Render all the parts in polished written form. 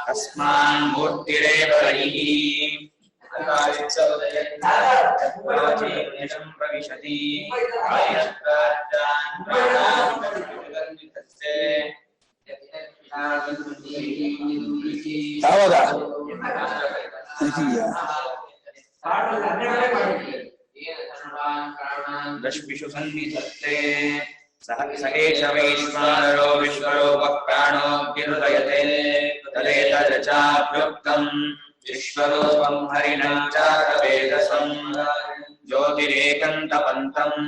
तस्मान् मूर्तिरेव प्रविशति दशविषु सन्निधत्ते सह एष वैश्वानरो विश्वरूपः प्राणोऽभ्युदयते तदेतदचाभ्युक्तम् विश्वरूपं हरिणं चारवेदसं ज्योतिरेकन्तपन्तम्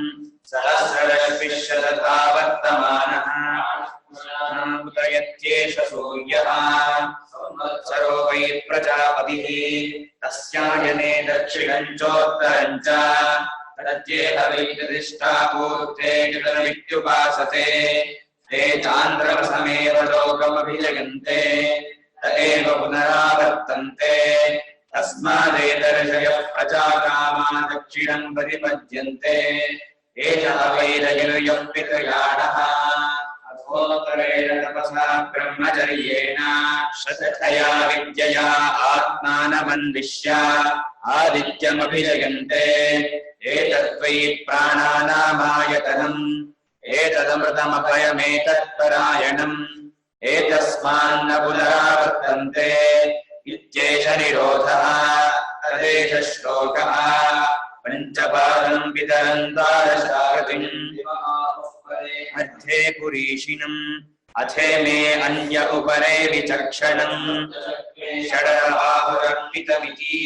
सहस्रदशविश्शतथा वर्तमानः उदयत्येष सूर्यः संवत्सरो वै प्रजापतिः तस्यायने दक्षिणं चोत्तरं च तद्येह वै प्रतिष्ठापूर्ते जगन्मित्युपासते ते चान्द्रमसमेव लोकमभिजयन्ते तदेव पुनरावर्तन्ते तस्मादेतर्षयः प्रजाकामा दक्षिणं प्रतिपद्यन्ते एषः वैरगिर्यः पितृयाणः अथोत्तरेण तपसा ब्रह्मचर्येण श्रद्धया विद्यया आत्मानमन्विष्य आदित्यमभिजयन्ते एतद्वै प्राणानामायतनम् एतदमृतमभयमेतत्परायणम् एतस्मान्न पुनरावर्तन्ते इत्येष निरोधः तदेष श्लोकः पञ्चपादं पितरं द्वादशाकृतिम् मध्ये पुरीषिणम् अथे मे अन्य उपरे विचक्षणम् षडाहुरर्पितमिति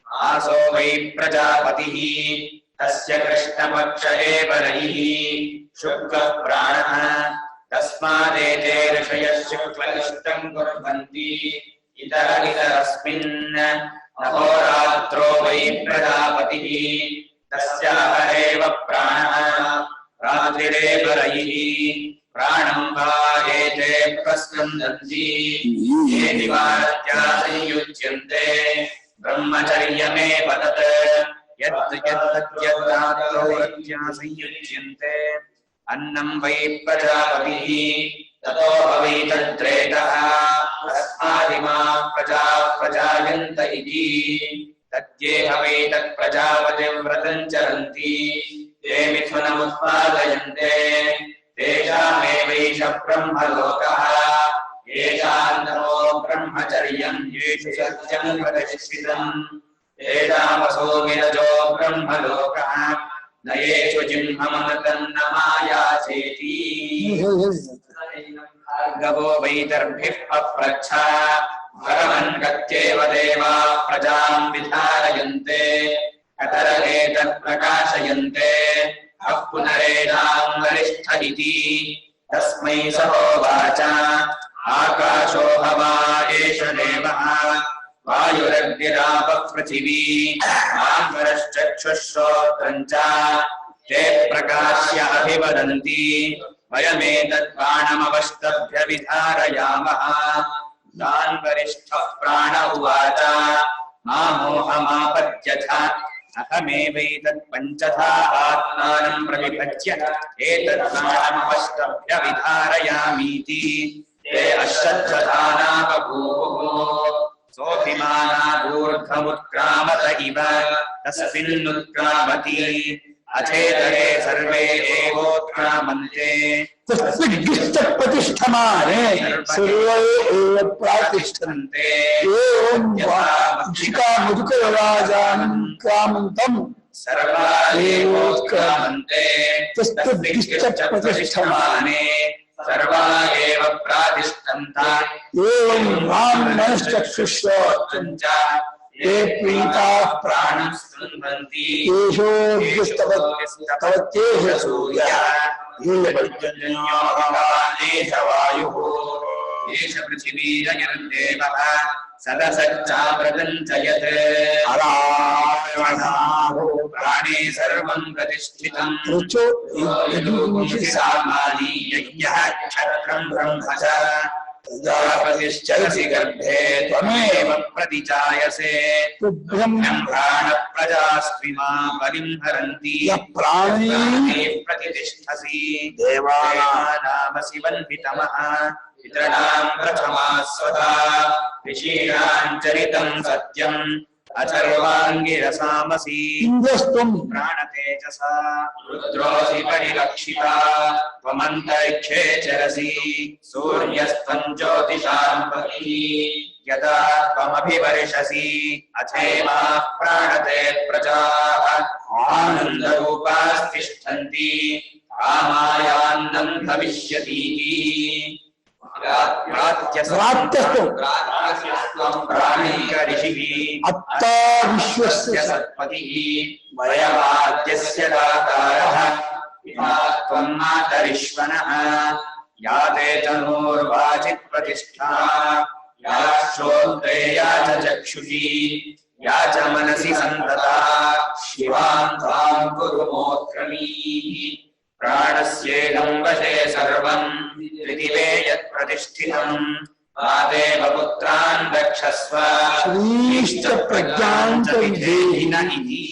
आसो वै प्रजापतिः तस्य कृष्णपक्ष एव रयिः शुक्लः प्राणः तस्मादेते ऋषयः शुक्लनिष्ठं कुर्वन्ति इतरस्मिन् अहोरात्रो वै प्रजापतिः तस्याहरेव प्राणः रात्रिरेव रयिः प्राणं वा एते प्रस्पन्दन्ति ये निवारत्या संयुज्यन्ते ब्रह्मचर्यमेव तत् यद्यद्रात्रौरत्या संयुज्यन्ते अन्नं वै प्रजापतिः ततो वै तद्रेतः तस्मादिमा प्रजा प्रजायन्त इति तद्येह वै तत्प्रजापतिव्रतं चरन्ति ते मिथुनमुत्पादयन्ते तेषामेवैष ब्रह्मलोकः येषान्तरो ब्रह्मचर्यं येषु सत्यं प्रतिष्ठितम् तेषामसो विरजो ब्रह्मलोकः न येषु जिह्मममृतं न मायासेति भार्गवो वैदर्भिः पप्रच्छ भगवन् गत्येव देवा प्रजां विधारयन्ते कतरमेतत्प्रकाशयन्ते अः पुनरेषां वरिष्ठ इति तस्मै स होवाच आकाशो हवा एष देवः वायुरग्निरापः पृथिवी आम्बरश्चक्षुश्रोत्रं च ते प्रकाश्य अभिवदन्ति वयमेतत्प्राणमवष्टभ्य विधारयामः तान् वरिष्ठः प्राण उवाच मामोहमापद्यथ अहमेवैतत्पञ्चधा आत्मानं प्रतिपद्य एतत्प्राणमवष्टभ्य विधारयामीति ते अश्रद्धधाना बभूवुः सोऽभिमानादूर्ध्वमुत्क्रामत इव तस्मिन्नुत्क्रामति अचेतरे सर्वे एवोत्क्रामन्ते प्रतिष्ठमाने सर्वे एव प्रातिष्ठन्ते एवं वाचिका मुदुकराजानं क्रामन्तं सर्वा एवोत्क्रामन्ते प्रतिष्ठमाने सर्वा एव प्रातिष्ठन्ता एवं ब्राह्मणश्चक्षुश्रोत्रं च ये प्रीताः प्राणं स्तुन्वन्ति येषोऽभ्यस्तवत्येष सूर्यः ये पर्जन्यो एष वायुः एष पृथिवीरयर्देवः सदसच्चाव्रतं च यत् अरायणाहो प्राणे सर्वं प्रतिष्ठितम् सामानि यज्ञः क्षत्रं ब्रह्म च प्रजापतिश्चरसि गर्भे त्वमेव प्रतिजायसे ब्रह्मणाप्रजास्त्विमा बलिं हरन्ति प्राणे प्रतिष्ठसि देवानामसि वन्दितमः पितॄणां प्रथमास्वता ऋषीणां चरितं सत्यम् अथर्वाङ्गिरसामसि इंद्रस्त्वं प्राणतेजसा रुद्रोऽसि परिरक्षिता त्वमन्तरिक्षे चरसि सूर्यस्त्वं ज्योतिषां पतिः यदा त्वमभिवर्षसि अथेमाः प्राणते प्रजाः आनन्दरूपास्तिष्ठन्ति कामायान्नं भविष्यतीः अत्ता विश्वस्य सत्पतिः वयवाद्यस्य दातारः पिता त्वं मातरिश्वनः या ते तनूर्वाचित् प्रतिष्ठा या श्रोत्रेया च चक्षुषी या च मनसि सन्तता शिवां त्वां कुरु मोत्क्रमीः प्राणस्येदं वशे सर्वं पृथिवे यत् प्रतिष्ठितं मादेव पुत्रान् रक्षस्व श्रीश्च प्रज्ञां च विधेहि न इति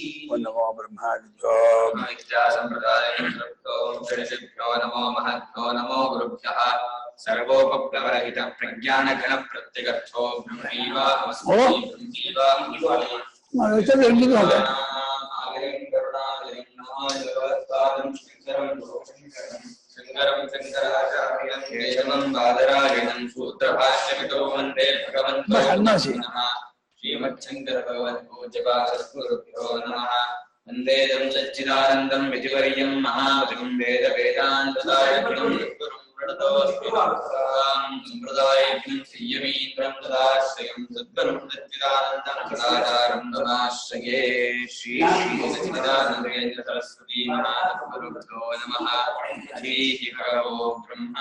नमो ब्रह्मादिभ्यो षड्भ्यो नमो महद्भ्यो नमो गुरुभ्यः सर्वोपप्लवरहित प्रज्ञानगण प्रत्यगर्थो शंकरं शंकराचार्यं केशवं बादरायणं सूत्रभाष्यमितो वन्दे भगवन्तो श्रीमच्छङ्करभगवद्पूज्यपादस्मृभ्यो नमः वन्दे तं सच्चिदानन्दं विधिवर्यं महामतिं वेद वेदान्तदायकं गुरुं प्रणतोऽस्मि संयमीन्द्रं तदाश्रयं सद्गुरुं सच्चिदानन्दं सदाचारं तदाश्रये श्री सच्चिदानन्देन्द्र सरस्वती महागुरुभ्यो नमः श्री हरओ ब्रह्म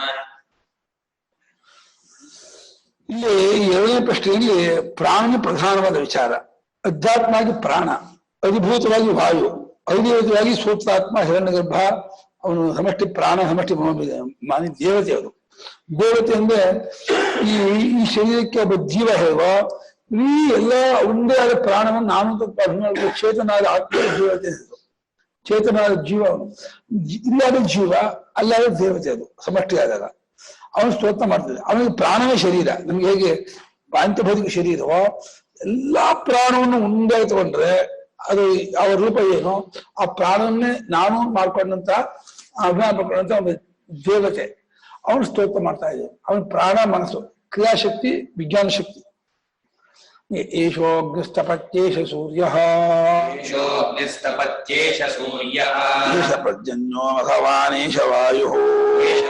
ಇಲ್ಲಿ ಎರಡನೇ ಪ್ರಶ್ನೆಯಲ್ಲಿ ಪ್ರಾಣ ಪ್ರಧಾನವಾದ ವಿಚಾರ. ಅಧ್ಯಾತ್ಮವಾಗಿ ಪ್ರಾಣ, ಅಧಿಭೂತವಾಗಿ ವಾಯು, ಅಧಿದೇವತವಾಗಿ ಸೂತ್ರಾತ್ಮ ಹಿರಣ್ಯಗರ್ಭ, ಅವನು ಸಮಷ್ಟಿ ಪ್ರಾಣ, ಸಮಷ್ಟಿ ಮಾನಿ ದೇವತೆ. ಅವರು ದೇವತೆ ಅಂದ್ರೆ ಈ ಶರೀರಕ್ಕೆ ಒಬ್ಬ ಜೀವ ಹೇಳುವ ಈ ಎಲ್ಲ ಒಂದೇ ಆದ ಪ್ರಾಣವನ್ನು ನಾನು ಚೇತನಾದ ಆತ್ಮ ದೇವತೆ. ಚೇತನಾದ ಜೀವ ಇಲ್ಲಾದ ಜೀವ, ಅಲ್ಲಾದ ದೇವತೆ. ಅದು ಸಮಷ್ಟಿ ಆದಾಗ ಅವನು ಸ್ತೋತ್ರ ಮಾಡ್ತದೆ. ಅವನಿಗೆ ಪ್ರಾಣವೇ ಶರೀರ. ನಮ್ಗೆ ಹೇಗೆ ಪಾಂಚಭೌತಿಕ ಶರೀರವೋ ಎಲ್ಲಾ ಪ್ರಾಣವನ್ನು ಒಂದೇ ತಗೊಂಡ್ರೆ ಅದು ಅವರ ರೂಪ ಏನು, ಆ ಪ್ರಾಣವನ್ನೇ ನಾನು ಮಾಡ್ಕೊಂಡಂತ ಅಭಿಮಾನ ಪಡ್ಕೊಂಡಂತ ಒಂದು ದೇವತೆ. ಅವನು ಸ್ತೋತ್ರ ಮಾಡ್ತಾ ಇದೆ. ಅವನ ಪ್ರಾಣ ಮನಸ್ಸು, ಕ್ರಿಯಾಶಕ್ತಿ, ವಿಜ್ಞಾನ ಶಕ್ತಿ. ಏಷೋಗ್ರಸ್ತಪತ್ಯೇಷ ಸೂರ್ಯಃ ಏಷ ಪರ್ಜನ್ಯೋ ಮಘವಾನೇಷ ವಾಯುಃ ಈಶ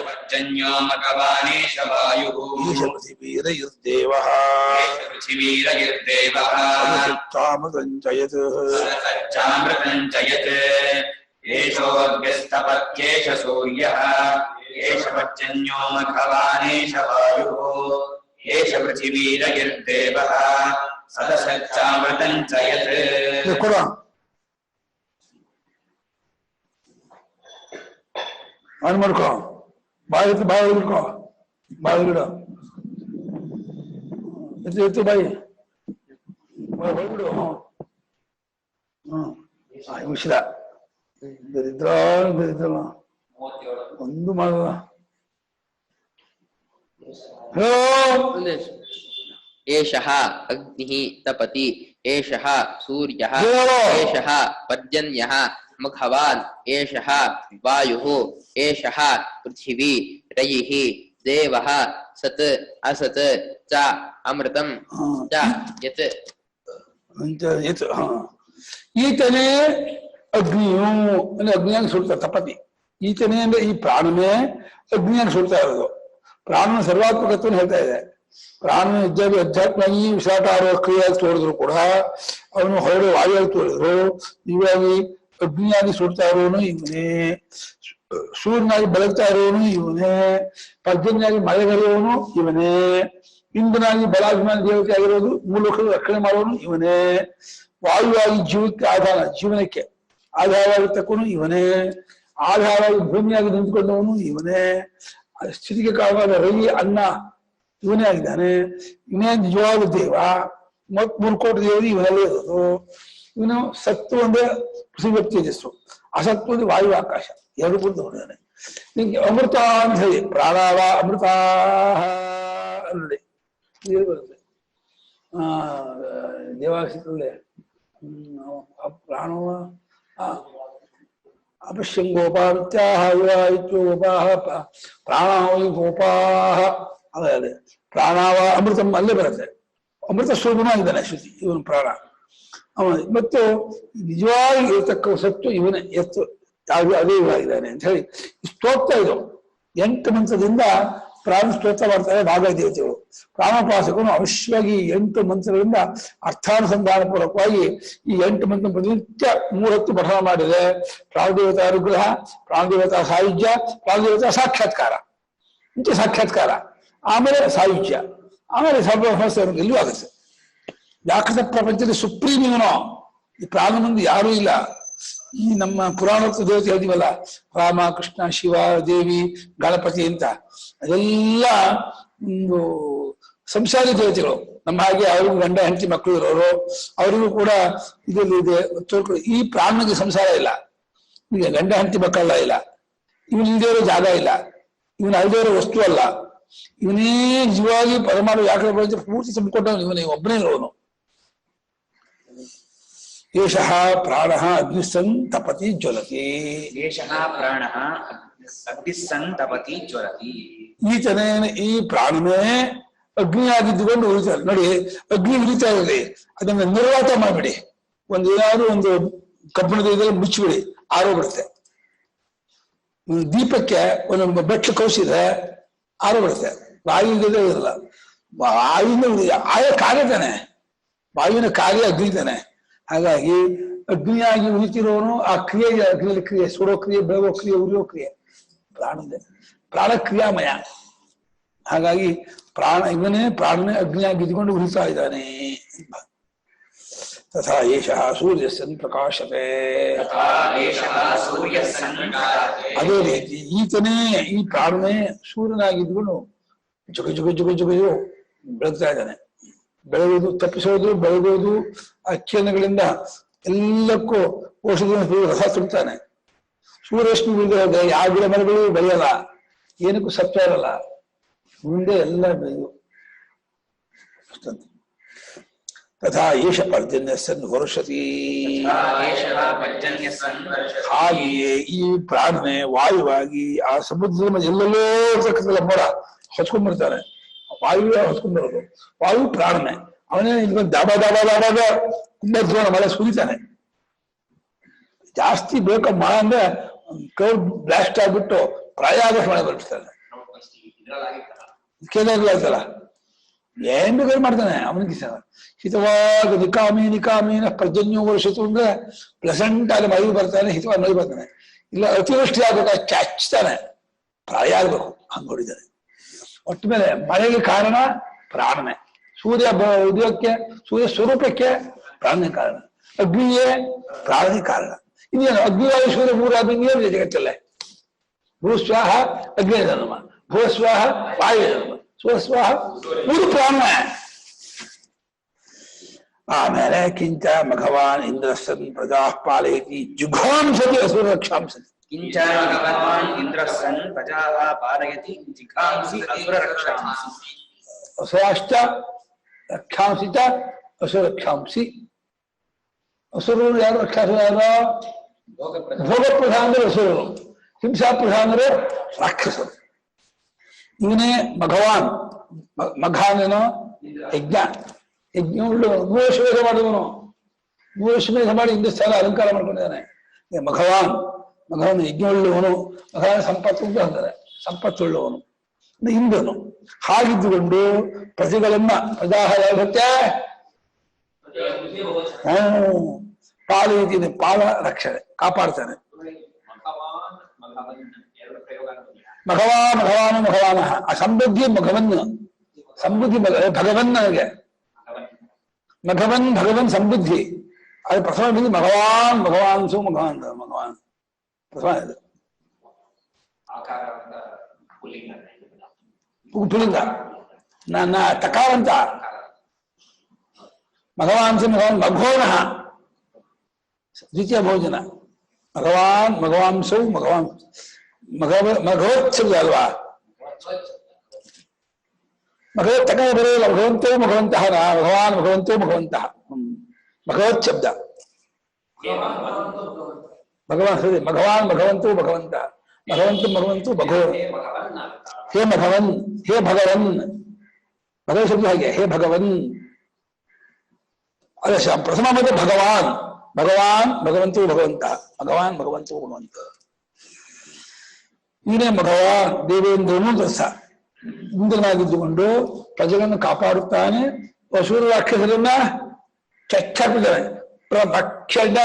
ಪೃಥಿವೀರಯುರ್ದೇವಃ ಚಾಮೃತಂಚಯತ್ ಏಷೋಗ್ಯಸ್ತಪತ್ಯೇಷ ಸೂರ್ಯಃ ಏಷ ಪರ್ಜನ್ಯೋ ಮಘವಾನೇಷ ವಾಯುಃ ಏಷ ಪೃಥಿವೀರಯುರ್ದೇವಃ ಸದಸಚ್ಚಾಮೃತಂಚ ಯತ್. ಕೊಡುವ ಆನ್ ಮಾಡ್ಕೋ, ಬಾಯಿ ಹಿಡ್ಕೋ, ಬಾಯಿ ಬಿಡು, ಎತ್ತು ಬಾಯಿ ಬಿಡು. ಹುಷಿದ ಬೆರಿದ್ರ ಒಂದು ಮಾಡುವ. ಏಷಃ ಅಗ್ನಿಃ ತಪತಿ, ಏಷಃ ಸೂರ್ಯಃ, ಏಷಃ ಪರ್ಜನ್ಯಃ ಮಘವಾನ್, ಏಷಃ ವಾಯುಃ, ಏಷಃ ಪೃಥಿವೀ ರಯಿಃ ದೇವಃ ಸತ್ ಅಸತ್ ಚ ಅಮೃತಂ ಚ ಯತ್. ಈತನೇ ಅಗ್ನಿಯು ಅಂದ್ರೆ ಅಗ್ನಿಯಾಗಿ ಸುಡ್ತಾ ತಪತಿ. ಈತನೇ ಅಂದ್ರೆ ಈ ಪ್ರಾಣನೇ ಅಗ್ನಿಯಾಗಿ ಸುಡ್ತಾ ಇರೋದು. ಪ್ರಾಣನ ಸರ್ವಾತ್ಮಕತ್ವವನ್ನು ಹೇಳ್ತಾ ಇದೆ. ಪ್ರಾಣನ ಅಧ್ಯಾತ್ಮವಾಗಿ ವಿಷಾಟಾರೋ ಕ್ರಿಯೆಯಾಗಿ ತೋರಿದ್ರು ಕೂಡ ಅವನು ಹೊರಡೆ ವಾಯುವಾಗಿ ತೋರಿದ್ರು. ಇವಾಗಿ ಅಗ್ನಿಯಾಗಿ ಸುಡ್ತಾ ಇರೋನು ಇವನೇ, ಸೂರ್ಯನಾಗಿ ಬೆಳಗ್ತಾ ಇರೋನು ಇವನೇ, ಪರ್ಜನ್ಯಾಗಿ ಮಳೆಗರೆಯೋನು ಇವನೇ, ಇಂದ್ರನಾಗಿ ಬಲಾಭಿಮಾನಿ ದೇವತೆ ಆಗಿರೋದು ಮೂಲಕ ರಕ್ಷಣೆ ಮಾಡೋನು ಇವನೇ, ವಾಯುವಾಗಿ ಜೀವಕ್ಕೆ ಆಧಾರ, ಜೀವನಕ್ಕೆ ಆಧಾರವಾಗಿರ್ತಕ್ಕನು ಇವನೇ, ಆಧಾರವಾಗಿ ಭೂಮಿಯಾಗಿ ನಿಂತ್ಕೊಂಡವನು ಇವನೇ, ಸ್ಥಿತಿಗೆ ಕಾರಣವಾದ ರವಿ ಅನ್ನ ಇವನೇ ಆಗಿದ್ದಾನೆ. ಇವನೇ ನಿಜವಾದ ದೇವ. ಮತ್ 3 ಕೋಟಿ ದೇವರು ಇವನಲ್ಲೇ ಇರೋದು. ಇವನು ಸತ್ತು ಅಂದ್ರೆ ಪೃಥ್ವಿ ತೇಜಸ್ಸು, ಅಸತ್ತು ಅಂದ್ರೆ ವಾಯು ಆಕಾಶ, ಎರಡು ಕೂಡ ನೋಡಿದ್ದಾನೆ. ನಿಮ್ಗೆ ಅಮೃತ ಅಂತ ಹೇಳಿ ಪ್ರಾಣಾವ ಅಮೃತ ನೀರು ಬರುತ್ತೆ. ದೇವಾಲಯದಲ್ಲೇ ಪ್ರಾಣವ ಅಪಶ್ಯಂ ಗೋಪಾತ್ಯಾಹ ಗೋಪಾಹ ಪ್ರಾಣಾವೈ ಗೋಪಾಹ ಅದೇ ಪ್ರಾಣಾವ ಅಮೃತಂ ಅಲ್ಲೇ ಬರುತ್ತೆ. ಅಮೃತ ಸ್ವರೂಪನಾಗಿದ್ದಾನೆ ಶ್ರುತಿ ಇವನು ಪ್ರಾಣ. ಮತ್ತು ನಿಜವಾಗಿ ಇರತಕ್ಕ ಸತ್ತು ಇವನೇ ಎತ್ತು ಯಾವುದು ಅದೇ ಇವಾಗಿದ್ದಾನೆ ಅಂತ ಹೇಳಿ ಸ್ತೋತ್ರ ಇದು 8 ಮಂತ್ರದಿಂದ ಪ್ರಾಣ ಸ್ತೋತ್ರ ಮಾಡ್ತಾರೆ ನಾಗದೇವತೆಗಳು. ಪ್ರಾಣೋಪಾಸಕನು ಅವಶ್ಯವಾಗಿ 8 ಮಂತ್ರಗಳಿಂದ ಅರ್ಥಾನುಸಂಧಾನ ಪೂರ್ವಕವಾಗಿ ಈ 8 ಮಂತ್ರ ಪ್ರತಿನಿತ್ಯ 3 ಹೊತ್ತು ಪಠಣ ಮಾಡಿದರೆ ಪ್ರಾಣದೇವತಾ ಅನುಗ್ರಹ, ಪ್ರಾಣದೇವತಾ ಸಾಯುಜ್ಯ, ಪ್ರಾಣದೇವತಾ ಸಾಕ್ಷಾತ್ಕಾರ, ಇಂಚೆ ಸಾಕ್ಷಾತ್ಕಾರ, ಆಮೇಲೆ ಸಾಯುಜ್ಯ, ಆಮೇಲೆ ಸರ್ವ ಸಮಸ್ಯೆ ಎಲ್ಲೂ ಆಗುತ್ತೆ. ವ್ಯಾಕೃತ ಪ್ರಪಂಚದಲ್ಲಿ ಸುಪ್ರೀಂ ಇವನು. ಈ ಪ್ರಾಣ ಮುಂದೆ ಯಾರೂ ಇಲ್ಲ. ಈ ನಮ್ಮ ಪುರಾಣೋಕ್ತ ದೇವತೆ ಹೇಳ್ತೀವಲ್ಲ, ರಾಮ, ಕೃಷ್ಣ, ಶಿವ, ದೇವಿ, ಗಣಪತಿ ಅಂತ, ಅದೆಲ್ಲ ಒಂದು ಸಂಸಾರಿ ದೇವತೆಗಳು. ನಮ್ಮ ಹಾಗೆ ಅವ್ರಿಗೂ ಗಂಡ ಹೆಂಡತಿ ಮಕ್ಕಳು ಇರೋರು, ಅವರಿಗೂ ಕೂಡ ಇದರಲ್ಲಿ ಇದೆ. ಈ ಪ್ರಾಣನಿಗೆ ಸಂಸಾರ ಇಲ್ಲ, ಈಗ ಗಂಡ ಹೆಂಡತಿ ಮಕ್ಕಳ ಇಲ್ಲ, ಇವನು ಇಲ್ಲದೇ ಇರೋ ಜಾಗ ಇಲ್ಲ, ಇವನು ಅಲ್ಲದೇ ಇರೋ ವಸ್ತು ಅಲ್ಲ, ಇವನೇ ನಿಜವಾಗಿ ಪರಮಾಣು ವ್ಯಾಕರಣ ಪ್ರಪಂಚ ಪೂರ್ತಿ ತುಂಬಿಕೊಂಡವನು ಇವನೇ, ಒಬ್ಬನೇ ಇರೋನು. ಏಷಃ ಪ್ರಾಣಃ ಅಗ್ನಿಸ್ಸನ್ ತಪತಿ ಜ್ವಲತಿ. ಏಷಃ ಪ್ರಾಣಃ ಅಗ್ನಿಸ್ಸನ್ ತಪತಿ ಜ್ವಲತಿ. ಈತನೇ, ಈ ಪ್ರಾಣನೇ ಅಗ್ನಿಯಾಗಿದ್ದುಕೊಂಡು ಉಳಿತಾರೆ. ನೋಡಿ, ಅಗ್ನಿ ಉರಿತಾ ಇರಲಿ, ಅದನ್ನ ನಿರ್ವಾತ ಮಾಡಿಬಿಡಿ. ಏನಾದ್ರು ಒಂದು ಕಬ್ಬಿಣದ ಇದೆಲ್ಲ ಮುಚ್ಚಿಬಿಡಿ, ಆರೋಗ್ಬಿಡುತ್ತೆ. ದೀಪಕ್ಕೆ ಒಂದು ಬೆಟ್ಟು ಕೌಸಿದ್ರೆ ಆರೋಗ್ಬಿಡುತ್ತೆ. ವಾಯುವಿಗೆ ಇರಲ್ಲ, ವಾಯುವಿನ ಆಯ ಕಾರ್ಯತಾನೆ, ವಾಯುವಿನ ಕಾರ್ಯ ಅಗ್ನಿತಾನೆ. ಹಾಗಾಗಿ ಅಗ್ನಿಯಾಗಿ ಉಳಿತಿರೋನು ಆ ಕ್ರಿಯೆಗೆ, ಅಗ್ನಿಯಲ್ಲಿ ಕ್ರಿಯೆ, ಸುಡೋ ಕ್ರಿಯೆ, ಬೆಳಗೋ ಕ್ರಿಯೆ, ಉರಿಯೋ ಕ್ರಿಯೆ ಪ್ರಾಣದೇ. ಪ್ರಾಣ ಕ್ರಿಯಾಮಯ. ಹಾಗಾಗಿ ಇವನೇ ಪ್ರಾಣನೇ ಅಗ್ನಿಯಾಗಿ ಇದ್ಕೊಂಡು ಉಳಿತಾ ಇದ್ದಾನೆ. ತಥಾ ಏಷಃ ಸೂರ್ಯಸ್ಸನ್ ಪ್ರಕಾಶತೆ. ಅದೇ ರೀತಿ ಈತನೇ, ಈ ಪ್ರಾಣನೇ ಸೂರ್ಯನಾಗಿದ್ಕೊಂಡು ಜುಗ ಜುಗ ಜುಗ ಜುಗ ಬೆಳಗ್ತಾ ಇದ್ದಾನೆ. ಬೆಳಗೋದು, ತಪ್ಪಿಸೋದು, ಬೆಳಗೋದು, ಅಚ್ಛನ್ನಗಳಿಂದ ಎಲ್ಲಕ್ಕೂ ಔಷಧಿ ರಸ ತುಂಬ್ತಾನೆ. ಸೂರ್ಯರಶ್ಮಿ ಬಿಳಿದ್ರೆ ಯಾವ ಗಿಡ ಮರಗಳು ಬೆಳೆಯಲ್ಲ, ಏನಕ್ಕೂ ಸತ್ವ ಇರಲ್ಲ, ಮುಂದೆ ಎಲ್ಲ ಬೆಳೆದು ತಥಾ ಏಷ ಪರ್ಜನ್ಯಸ್ಸನ್ ವರ್ಷತಿ. ಹಾಗೆಯೇ ಈ ಪ್ರಾಣನೆ ವಾಯುವಾಗಿ ಆ ಸಮುದ್ರದ ಎಲ್ಲೆಲ್ಲೋ ಇರ್ತಕ್ಕಂಥ ಮೋಡ ಹೊಚ್ಕೊಂಡ್ಬಿಡ್ತಾನೆ. ವಾಯುವೇ ಹೊಚ್ಕೊಂಡ್ಬರೋದು, ವಾಯು ಪ್ರಾಣನೆ. ಅವನೇ ಇಲ್ಲಿ ದಾಬ ದಾಬ ದಾಬಾಗ ಕುಂಭದ್ರೋಣ ಮಳೆ ಸುರಿತಾನೆ. ಜಾಸ್ತಿ ಬೇಕ ಮಳೆ ಅಂದ್ರೆ ಕ್ಲೌಡ್ ಬ್ಲಾಸ್ಟ್ ಆಗ್ಬಿಟ್ಟು ಪ್ರಯಾಗಕ್ಕೆ ಮಳೆ ಬರ್ಬಿಡ್ತಾನೆ. ಕೇದಾರಲ್ಲ ಏನ್ ಬೇಕಾದ್ರೂ ಮಾಡ್ತಾನೆ ಅವನಿಗೆ. ಹಿತವಾಗ ನಿಕಾಮೀನ ಪರ್ಜನ್ಯೋ ವರ್ಷತು ಅಂದ್ರೆ ಪ್ಲೆಸೆಂಟ್ ಆಗಿ ಮಳೆ ಬರ್ತಾನೆ, ಹಿತವಾಗಿ ಮಳೆ ಬರ್ತಾನೆ. ಇಲ್ಲ ಅತಿವೃಷ್ಟಿ ಆಗ್ಬೇಕು, ಚಾಚ್ತಾನೆ, ಪ್ರಾಯ ಆಗ್ಬೇಕು, ಹಂಗೆ ಹೊಡಿತಾನೆ. ಒಟ್ಟು ಮೇಲೆ ಮಳೆಗೆ ಕಾರಣ ಪ್ರಾಣನೆ. ಸೂರ್ಯ ಉದಯಕ್ಕೆ, ಸೂರ್ಯ ಸ್ವರೂಪಕ್ಕೆ ಪ್ರಾಣನೇ ಕಾರಣ, ಅಗ್ನಿಯೇ ಪ್ರಾಣನೇ ಕಾರಣ. ಇನ್ನೇನು ಅಗ್ನಿವಾಯು ಸೂರ್ಯ ಮೂರು ಅಗ್ನಿಯೇ ಜಗತ್ತಲ್ಲೇ. ಭೂಸ್ವಾಹ ಅಗ್ನಿ ಧರ್ಮ, ಭೂಸ್ವಾಹ ವಾಯು ಧರ್ಮ, ಸ್ವಸ್ವಾಹ ಮೂರು ಪ್ರಾಣ. ಆಮೇಲೆ ಕಿಂಚ ಭಗವಾನ್ ಇಂದ್ರಸ್ಸನ್ ಪ್ರಜಾ ಪಾಲಯತಿ ಜುಘಾಂಸತಿ ಅಸುರ ರಕ್ಷಾಂಸತಿ. ಕಿಂಚ ಭಗವಾನ್ ಇಂದ್ರಸ್ಸನ್ ಪ್ರಜಾಃ ಪಾಲಯತಿ ಜಿಘಾಂಸಿ ಅಸುರ ರಕ್ಷಾಂಸಿ. ಅಸುರಾಶ್ಚ ರಕ್ಷಾಂಸಿ ಚ ಅಸುರ ರಕ್ಷಾಂಸಿ. ಅಸುರರು ಯಾರು? ರಕ್ಷಾಸು ಯಾರು? ಭೋಗ ಪ್ರಧಾನರು ಅಸುರರು, ಹಿಂಸಾ ಪ್ರಧಾನರು ರಾಕ್ಷಸರು. ಇವನೇ ಭಗವಾನ್. ಮಘಾನೇನೋ ಯಜ್ಞ, ಯಜ್ಞ ಉಳ್ಳು 3 ವರ್ಷ ಮಾಡಿದವನು. 3 ವರ್ಷ ಮಾಡಿ ಹಿಂದೂಸ್ಥಾನ ಅಲಂಕಾರ ಮಾಡ್ಕೊಂಡಿದ್ದಾನೆ. ಭಗವಾನ್, ಭಗವಾನ್ ಯಜ್ಞ ಉಳ್ಳುವನು, ಭಗವಾನ್ ಸಂಪತ್ತು ಅಂತ ಹೇಳ್ತಾರೆ, ಸಂಪತ್ತುಳ್ಳವನು, ಇಂದ್ರನು. ಹಾಗಿದ್ದುಕೊಂಡು ಪ್ರಜೆಗಳನ್ನ, ಪ್ರಜಾಹತೆ ಪಾಲಯತಿ, ಪಾಲ ರಕ್ಷಣೆ, ಕಾಪಾಡ್ತಾನೆ. ಭಗವಾನ ಆ ಸಮೃದ್ಧಿ ಭಗವನ್, ಸಮೃದ್ಧಿ ಭಗವನ್ ನನಗೆ ಭಗವನ್ ಸಮೃದ್ಧಿ. ಅದು ಪ್ರಥಮ ಬಿಂದು ಭಗವಾನ್ ಪ್ರಥಮ ಇದು ಪುಲ್ಲಿಂಗ ನನ್ನ ತಕಾರಂತ ಭಗವಾನ್ ಮಘೋನಃ ದ್ವಿತೀಯ ಭೋಜನ. ಭಗವಾಂಸೌ ಮಘೋತ್ಸವ ಅಲ್ವಾ? ಭಗವತ್ ತಕ್ಕ ಬರೆಯಲ್ಲ. ಭಗವಂತೋ ಭಗವಂತಃ ಭಗವಾನ್ ಭಗವಂತೋ ಭಗವಂತಃ. ಭಗವತ್ ಶಬ್ದ ಭಗವಾನ್ ಸರಿ. ಭಗವಾನ್ ಭಗವಂತೋ ಭಗವಂತ ಭಗವಂತ ಭಗವಂತೋ ಭಗವನ್. ಹೇ ಭಗವನ್, ಹೇ ಭಗವನ್. ಭಗವ ಶಬ್ದ ಹಾಗೆ ಹೇ ಭಗವನ್. ಅದೇ ಪ್ರಥಮ ಮತ್ತೆ ಭಗವಾನ್. ಭಗವಾನ್ ಭಗವಂತೋ ಭಗವಂತ ಭಗವಾನ್ ಭಗವಂತೋ ಭಗವಂತ. ಇವನೇ ಭಗವಾನ್ ದೇವೇಂದ್ರನು ದಸ ಇಂದ್ರನಾಗಿದ್ದುಕೊಂಡು ಪ್ರಜೆಗಳನ್ನು ಕಾಪಾಡುತ್ತಾನೆ. ಅಸುರ ರಾಕ್ಷಸರನ್ನ ಚಚ್ಚಾಕಿದ್ದಾನೆ. ಪ್ರಭಕ್ಷಣ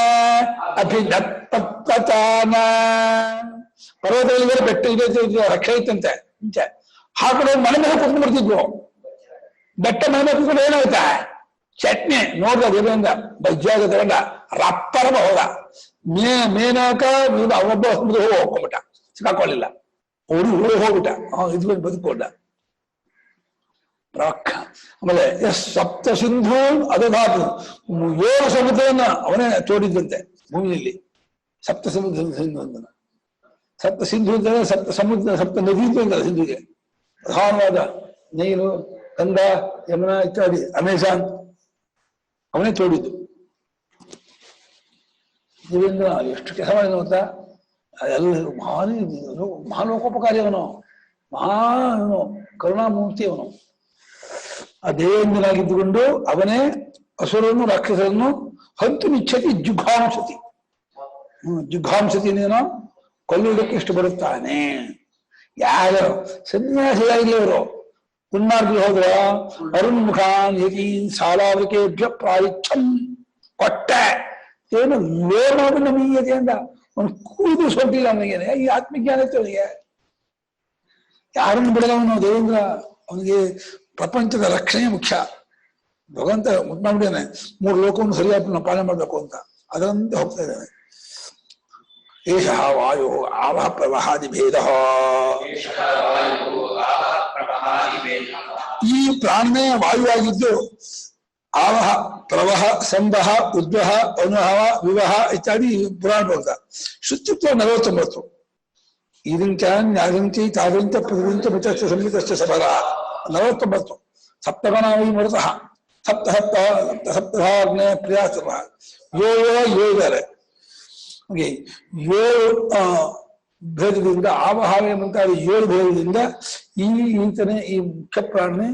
ಅಭಿನತ್ತಾನ. ಪರ್ವತದಲ್ಲಿ ಬೆಟ್ಟ ಇದೆ, ರಕ್ಷೆ ಇತ್ತಂತೆ ಮುಂಚೆ. ಹಾಕೊಂಡು ಮನೆ ಮೇಲೆ ಕುತ್ಕೊಂಡು ಬರ್ತಿದ್ವು. ಬೆಟ್ಟ ಮನೆ ಮೇಲೆ ಕುತ್ಕೊಂಡು ಏನಾಯ್ತಾ ಚಟ್ನಿ ನೋಡ್ದ ದೇವೇಂದ್ರ ಬಜ್ಜಾಗ ತಗೊಂಡ ರಪ್ಪರಮ ಹೋದ. ಮೇನಾಕ ಅವೊಬ್ಬ ಹೋಗ್ಕೊಂಬಿಟ್ಟ, ಸಿಕ್ಕಾಕೊಳ್ಳಿಲ್ಲ. ಅವರು ಹೋಗ್ಬಿಟ್ಟ. ಇದು ಬದುಕೊಂಡ. ಆಮೇಲೆ ಸಪ್ತ ಸಿಂಧು ಅದಧಾತು 7 ಸಮುದ್ರವನ್ನ ಅವನೇ ತೋಡಿದ್ದಂತೆ ಭೂಮಿಯಲ್ಲಿ. ಸಪ್ತ ಸಮುದ್ರ ಸಿಂಧು ಅಂತ. ಸಪ್ತ ಸಿಂಧು ಅಂತಂದ್ರೆ ಸಪ್ತ ಸಮುದ್ರ, ಸಪ್ತ ನದಿ ಅಂತ ಸಿಂಧುಗೆ. ಪ್ರಧಾನವಾದ ನೈಲು, ಗಂಗಾ, ಯಮುನಾ ಇತ್ಯಾದಿ, ಅಮೆಜಾನ್ ಅವನೇ ತೋಡಿದ್ದು. ಇದರಿಂದ ಎಷ್ಟು ಕೆಲಸ ಮಾಡಿದ ಅಂತ. ಎಲ್ಲ ಮಹಾಲೋಕೋಪಕಾರಿ ಅವನು, ಮಹಾನು ಕರುಣಾಮೂರ್ತಿ ಅವನು. ಆ ದೇವೇಂದ್ರನಾಗಿದ್ದುಕೊಂಡು ಅವನೇ ಅಸುರನ್ನು ರಾಕ್ಷಸರನ್ನು ಹಂತು ನಿಚ್ಛತಿ ಜುಘಾಂಸತಿ. ಜುಘಾಂಸತಿ ನೀನು ಕೊಲ್ಲುವುದಕ್ಕೆ ಇಷ್ಟಪಡುತ್ತಾನೆ. ಯಾರು ಸನ್ಯಾಸಿಯಾಗಿಲ್ಲವರು ಉನ್ನಾರ್ಗಿ ಹೋದ್ರ ಅರುಣ್ ಮುಖಾನ್ ಯತೀನ್ ಸಾಲಾವರಿಕೆಭ್ಯ ಪ್ರಾಯಿಚ್ಛಂ ಕೊಟ್ಟ ಏನು ಲೋನೋದು ನಮೀಯತೆ ಅಂದ. ಅವನು ಕೂದು ಸೋಟಿಲ್ಲ ಅವನಿಗೆ. ಈ ಆತ್ಮಜ್ಞಾನ ಇತ್ತು ಅವನಿಗೆ. ಯಾರನ್ನು ಬಿಡದವನು ದೇವೇಂದ್ರ. ಅವನಿಗೆ ಪ್ರಪಂಚದ ರಕ್ಷಣೆ ಮುಖ್ಯ. ಭಗವಂತ ಮಾಡ್ಬಿಟ್ಟಿದ್ದಾನೆ 3 ಲೋಕವನ್ನು ಸರಿಯಾಗಿ ಪಾಲನೆ ಮಾಡಬೇಕು ಅಂತ. ಅದರಂತೆ ಹೋಗ್ತಾ ಇದ್ದಾನೆ. ಏಷ ವಾಯು ಆವಹ ಪ್ರವಾಹಾದಿ ಭೇದ. ಈ ಪ್ರಾಣನೇ ವಾಯುವಾಗಿದ್ದು ಆವಹ ಪ್ರವಹ ಸಂವಹ ಉದ್ವಹ ಅನುಹವ ವಿವಹ ಇತ್ಯಾದಿ ಪುರಾಣ ಬರುತ್ತ. ಶುಚಿತ್ವ 49. ಇದಂಚ ನ್ಯಾದಂಚಿ ತಾದಂಚ ಪ್ರತಿದಂಚ ಮಿತಶ್ಚ ಸಂಹಿತಶ್ಚ ಸಬಲ 49. ಸಪ್ತಗಣಾವಿ ಮೃತಃ ಸಪ್ತ ಸಪ್ತ ಸಪ್ತ ಸಪ್ತಧಾಗ್ನೇ ಪ್ರಿಯಾಸವ ಯೋ ಯೋ ಇದ್ದಾರೆ. ಹಾಗೆ 7 ಭೇದದಿಂದ ಆವಹಾವೆ ಮುಂತಾದ 7 ಭೇದದಿಂದ ಈತನೇ ಈ ಮುಖ್ಯ ಪ್ರಾಣನೇ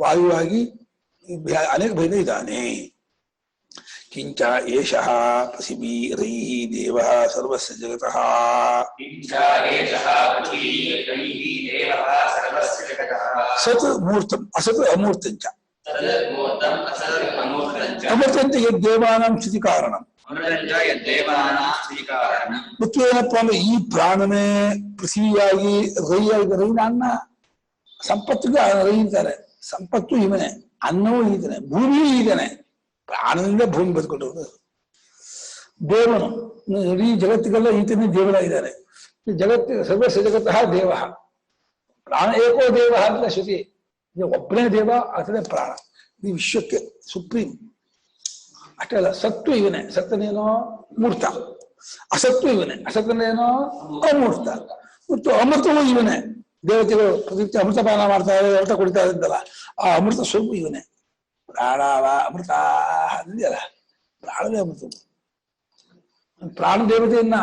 ವಾಯುವಾಗಿ ಅನೇಕ ಭೇದ ಇದ್ದಾನೆ. ಕಿಂಚ ಏಷಃ ಪೃಥಿವೀ ರೈಃ ದೇವಃ ಸರ್ವಸ್ಯ ಜಗತಃ. ಸತ್ ಮೂರ್ತಂ ಅಸತ್ ಅಮೂರ್ತಂಚ. ಅಮೂರ್ತಂಚ ಯದ್ದೇವಾನಾಂ ಸ್ಥಿತಿ ಕಾರಣಂ. ಮತ್ತು ಏನಪ್ಪ ಅಂದ್ರೆ ಈ ಪ್ರಾಣನೇ ಪೃಥ್ವಿಯಾಗಿ ರೈಯಾಗಿ, ರೈನ ಅನ್ನ ಸಂಪತ್ತಿಗೆ ರೈ ಅಂತಾರೆ. ಸಂಪತ್ತು ಇವನೇ, ಅನ್ನವೂ ಈತನೆ, ಭೂಮಿಯೂ ಈತನೆ. ಪ್ರಾಣದಿಂದ ಭೂಮಿ ಬದುಕೊಂಡು ದೇವನು ಇಡೀ ಜಗತ್ತಿಗೆಲ್ಲ ಈತನೇ ದೇವನಾಗಿದ್ದಾನೆ. ಜಗತ್ತಿಗೆ ಸರ್ವಸ್ಯ ಜಗತ್ತಃ ದೇವ. ಪ್ರಾಣ ಏಕೋ ದೇವ ಅಂತ ಶ್ರುತಿ. ಒಬ್ಬನೇ ದೇವ, ಆತನೇ ಪ್ರಾಣ. ಈ ವಿಶ್ವಕ್ಕೆ ಸುಪ್ರೀಂ. ಅಷ್ಟೇ ಅಲ್ಲ, ಸತ್ತು ಇವನೇ. ಸತ್ತನೇನೋ ಮೂರ್ತ. ಅಸತ್ತು ಇವನೇ. ಅಸತ್ತನೇನೋ ಅಮೂರ್ತ. ಮತ್ತು ಅಮೃತವೂ ಇವನೇ. ದೇವತೆಗಳು ಪ್ರತಿನಿತ್ಯ ಅಮೃತಪಾನ ಮಾಡ್ತಾರೆ, ಅಮೃತ ಕುಡಿತಾರೆ ಅಂತಲ್ಲ, ಆ ಅಮೃತ ಸ್ವರೂಪ ಇವನೇ. ಪ್ರಾಣವ ಅಮೃತ ಅಂದ್ಯಲ್ಲ, ಪ್ರಾಣವೇ ಅಮೃತ. ಪ್ರಾಣ ದೇವತೆಯನ್ನ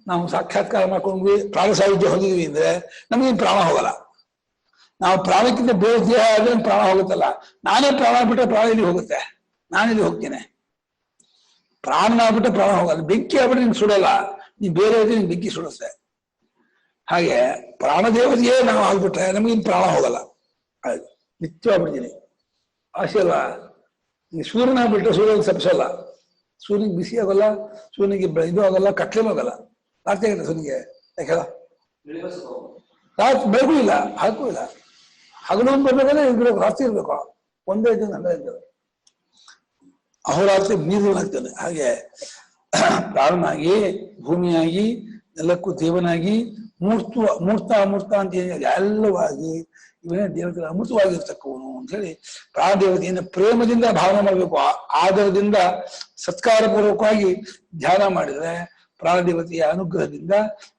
ನಾವು ಸಾಕ್ಷಾತ್ಕಾರ ಮಾಡ್ಕೊಂಡ್ವಿ, ಪ್ರಾಣ ಸಾಯುಜ್ಯ ಹೊಂದಿದ್ವಿ ಅಂದ್ರೆ ನಮಗೇನು ಪ್ರಾಣ ಹೋಗಲ್ಲ. ನಾವು ಪ್ರಾಣಕ್ಕಿಂತ ಬೇರೆ ದೇಹ ಆದ್ರೆ ಪ್ರಾಣ ಹೋಗುತ್ತಲ್ಲ. ನಾನೇ ಪ್ರಾಣ ಬಿಟ್ಟರೆ ಪ್ರಾಣ ಇಲ್ಲಿ ಹೋಗುತ್ತೆ. ನಾನಿಲ್ಲಿ ಹೋಗ್ತೇನೆ. ಪ್ರಾಣ ಆಗ್ಬಿಟ್ರೆ ಪ್ರಾಣ ಹೋಗಲ್ಲ. ಬೆಂಕಿ ಆಗ್ಬಿಟ್ರೆ ನಿಮ್ಗೆ ಸುಡಲ್ಲ. ನೀನ್ ಬೇರೆ ಇದ್ರೆ ನಿಮ್ಗೆ ಬೆಂಕಿ ಸುಡುತ್ತೆ. ಹಾಗೆ ಪ್ರಾಣ ದೇವತೆಯೇ ನಾವು ಆಗ್ಬಿಟ್ರೆ ನಮಗಿನ್ ಪ್ರಾಣ ಹೋಗಲ್ಲ. ನಿತ್ಯ ಆಗ್ಬಿಡ್ತೀನಿ. ಆಸೆ ಅಲ್ವಾ? ಸೂರ್ಯನ ಆಗ್ಬಿಟ್ರೆ ಸೂರ್ಯನಿಗೆ ತಪ್ಪಿಸಲ್ಲ. ಸೂರ್ಯನಿಗೆ ಬಿಸಿ ಆಗೋಲ್ಲ, ಸೂರ್ಯನಿಗೆ ಇದು ಆಗಲ್ಲ, ಕತ್ಲೆನೂ ಆಗಲ್ಲ. ರಾತ್ರಿ ಆಗಲ್ಲ ಸೂರ್ಯನಿಗೆ. ಯಾಕೆಲ್ಲ ರಾತ್ರಿ ಬೆಳಕು ಇಲ್ಲ, ಹಾಕೂ ಇಲ್ಲ. ಹಗಲು ಬರ್ಬೇಕಾದ್ರೆ ಇರ್ಬೇಕು, ರಾತ್ರಿ ಇರ್ಬೇಕು. ಒಂದೇ ದಿನ ಹಂಗ ಇರ್ತದೆ. ಅಹೋರಾತ್ರಿ ಮೀರಲಾಗ್ತಾನೆ. ಹಾಗೆ ಪ್ರಾಣನಾಗಿ, ಭೂಮಿಯಾಗಿ, ಎಲ್ಲಕ್ಕೂ ದೇವನಾಗಿ, ಮೂರ್ತ ಅಮೂರ್ತ ಅಂತ ಎಲ್ಲವಾಗಿ ಇವನೇ ದೇವತೆ ಅಮೃತವಾಗಿರ್ತಕ್ಕವನು ಅಂತ ಹೇಳಿ ಪ್ರಾಣ ದೇವತೆಯನ್ನು ಪ್ರೇಮದಿಂದ ಭಾವನೆ ಮಾಡಬೇಕು. ಆದರದಿಂದ ಸತ್ಕಾರ ಪೂರ್ವಕವಾಗಿ ಧ್ಯಾನ ಮಾಡಿದ್ರೆ ಪ್ರಾಣದೇವತೆಯ ಅನುಗ್ರಹದಿಂದ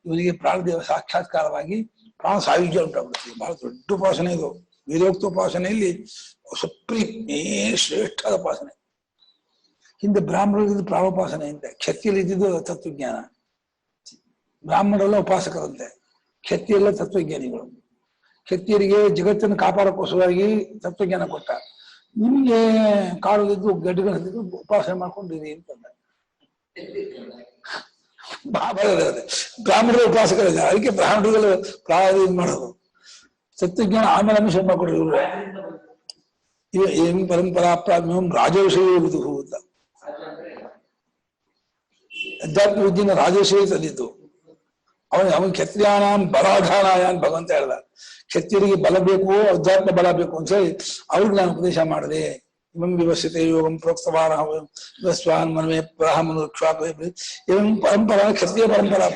ಇವನಿಗೆ ಪ್ರಾಣದೇವ ಸಾಕ್ಷಾತ್ಕಾರವಾಗಿ ಪ್ರಾಣ ಸಾಯುಜ್ಯ ಉಂಟಾಗ್ಬಿಡುತ್ತೆ. ಬಹಳ ದೊಡ್ಡ ಉಪಾಸನೆ ಇದು. ವೇದೋಕ್ತ ಉಪಾಸನೆಯಲ್ಲಿ ಸುಪ್ರೀಮೇ ಶ್ರೇಷ್ಠದ ಉಪಾಸನೆ. ಹಿಂದೆ ಬ್ರಾಹ್ಮಣರಿದ್ದು ಪ್ರಾಣೋಪಾಸನೆ ಹಿಂದೆ, ಕ್ಷತ್ರಿಯಲ್ಲಿ ಇದ್ದಿದ್ದು ತತ್ವಜ್ಞಾನ. ಬ್ರಾಹ್ಮಣರೆಲ್ಲ ಉಪಾಸಕರಂತೆ, ಕ್ಷತ್ರಿಯೆಲ್ಲ ತತ್ವಜ್ಞಾನಿಗಳು. ಕ್ಷತ್ರಿಯರಿಗೆ ಜಗತ್ತನ್ನು ಕಾಪಾಡಕ್ಕೋಸ್ಕರವಾಗಿ ತತ್ವಜ್ಞಾನ ಕೊಟ್ಟ. ನಿಮ್ಗೆ ಕಾಡಲ್ಲಿದ್ದು ಗಡ್ಡೆಗಳಿದ್ದು ಉಪಾಸನೆ ಮಾಡ್ಕೊಂಡಿರಿ ಅಂತಂದ. ಬ್ರಾಹ್ಮಣರ ಉಪಾಸಕರಿಲ್ಲ, ಅದಕ್ಕೆ ಬ್ರಾಹ್ಮಣರುಗಳು ಪ್ರಾಣ ಮಾಡೋದು. ತತ್ವಜ್ಞಾನ ಆಮೇಲೆ ಅನುಷ್ಠಾನ ಮಾಡ್ಕೊಡ್ರಿ. ಏನ್ ಪರಂಪರಾ ಪ್ರಾಜ್ಞಂ ರಾಜವಿಷಯ ಅಂತ ಅಧ್ಯಾತ್ಮ ವಿದ್ಯೆನ ರಾಜವಿಷಯ ತಂದಿದ್ದು. ಅವನ್ ಕ್ಷತ್ರಿಯಾನಾಂ ಬಲಾಧಾನಾಯ ಅಂತ ಭಗವಂತ ಹೇಳ್ದ. ಕ್ಷತ್ರಿಯರಿಗೆ ಬಲ ಬೇಕು, ಅಧ್ಯಾತ್ಮ ಬಲ ಬೇಕು ಅಂತ ಹೇಳಿ ಅವ್ರಿಗೆ ನಾನು ಉಪದೇಶ ಮಾಡಿದೆ. ಇವಂ ವಿವಸ್ಯತೆ ಯೋಗಂ ಪ್ರೋಕ್ತವಾನ ವಿವಸ್ವಾನ್ ಮನ್ಮೇ ಬ್ರಾಹ್ಮಣ ಇವಂ ಪರಂಪರಾ ಕ್ಷತ್ರಿಯ ಪರಂಪರಾ.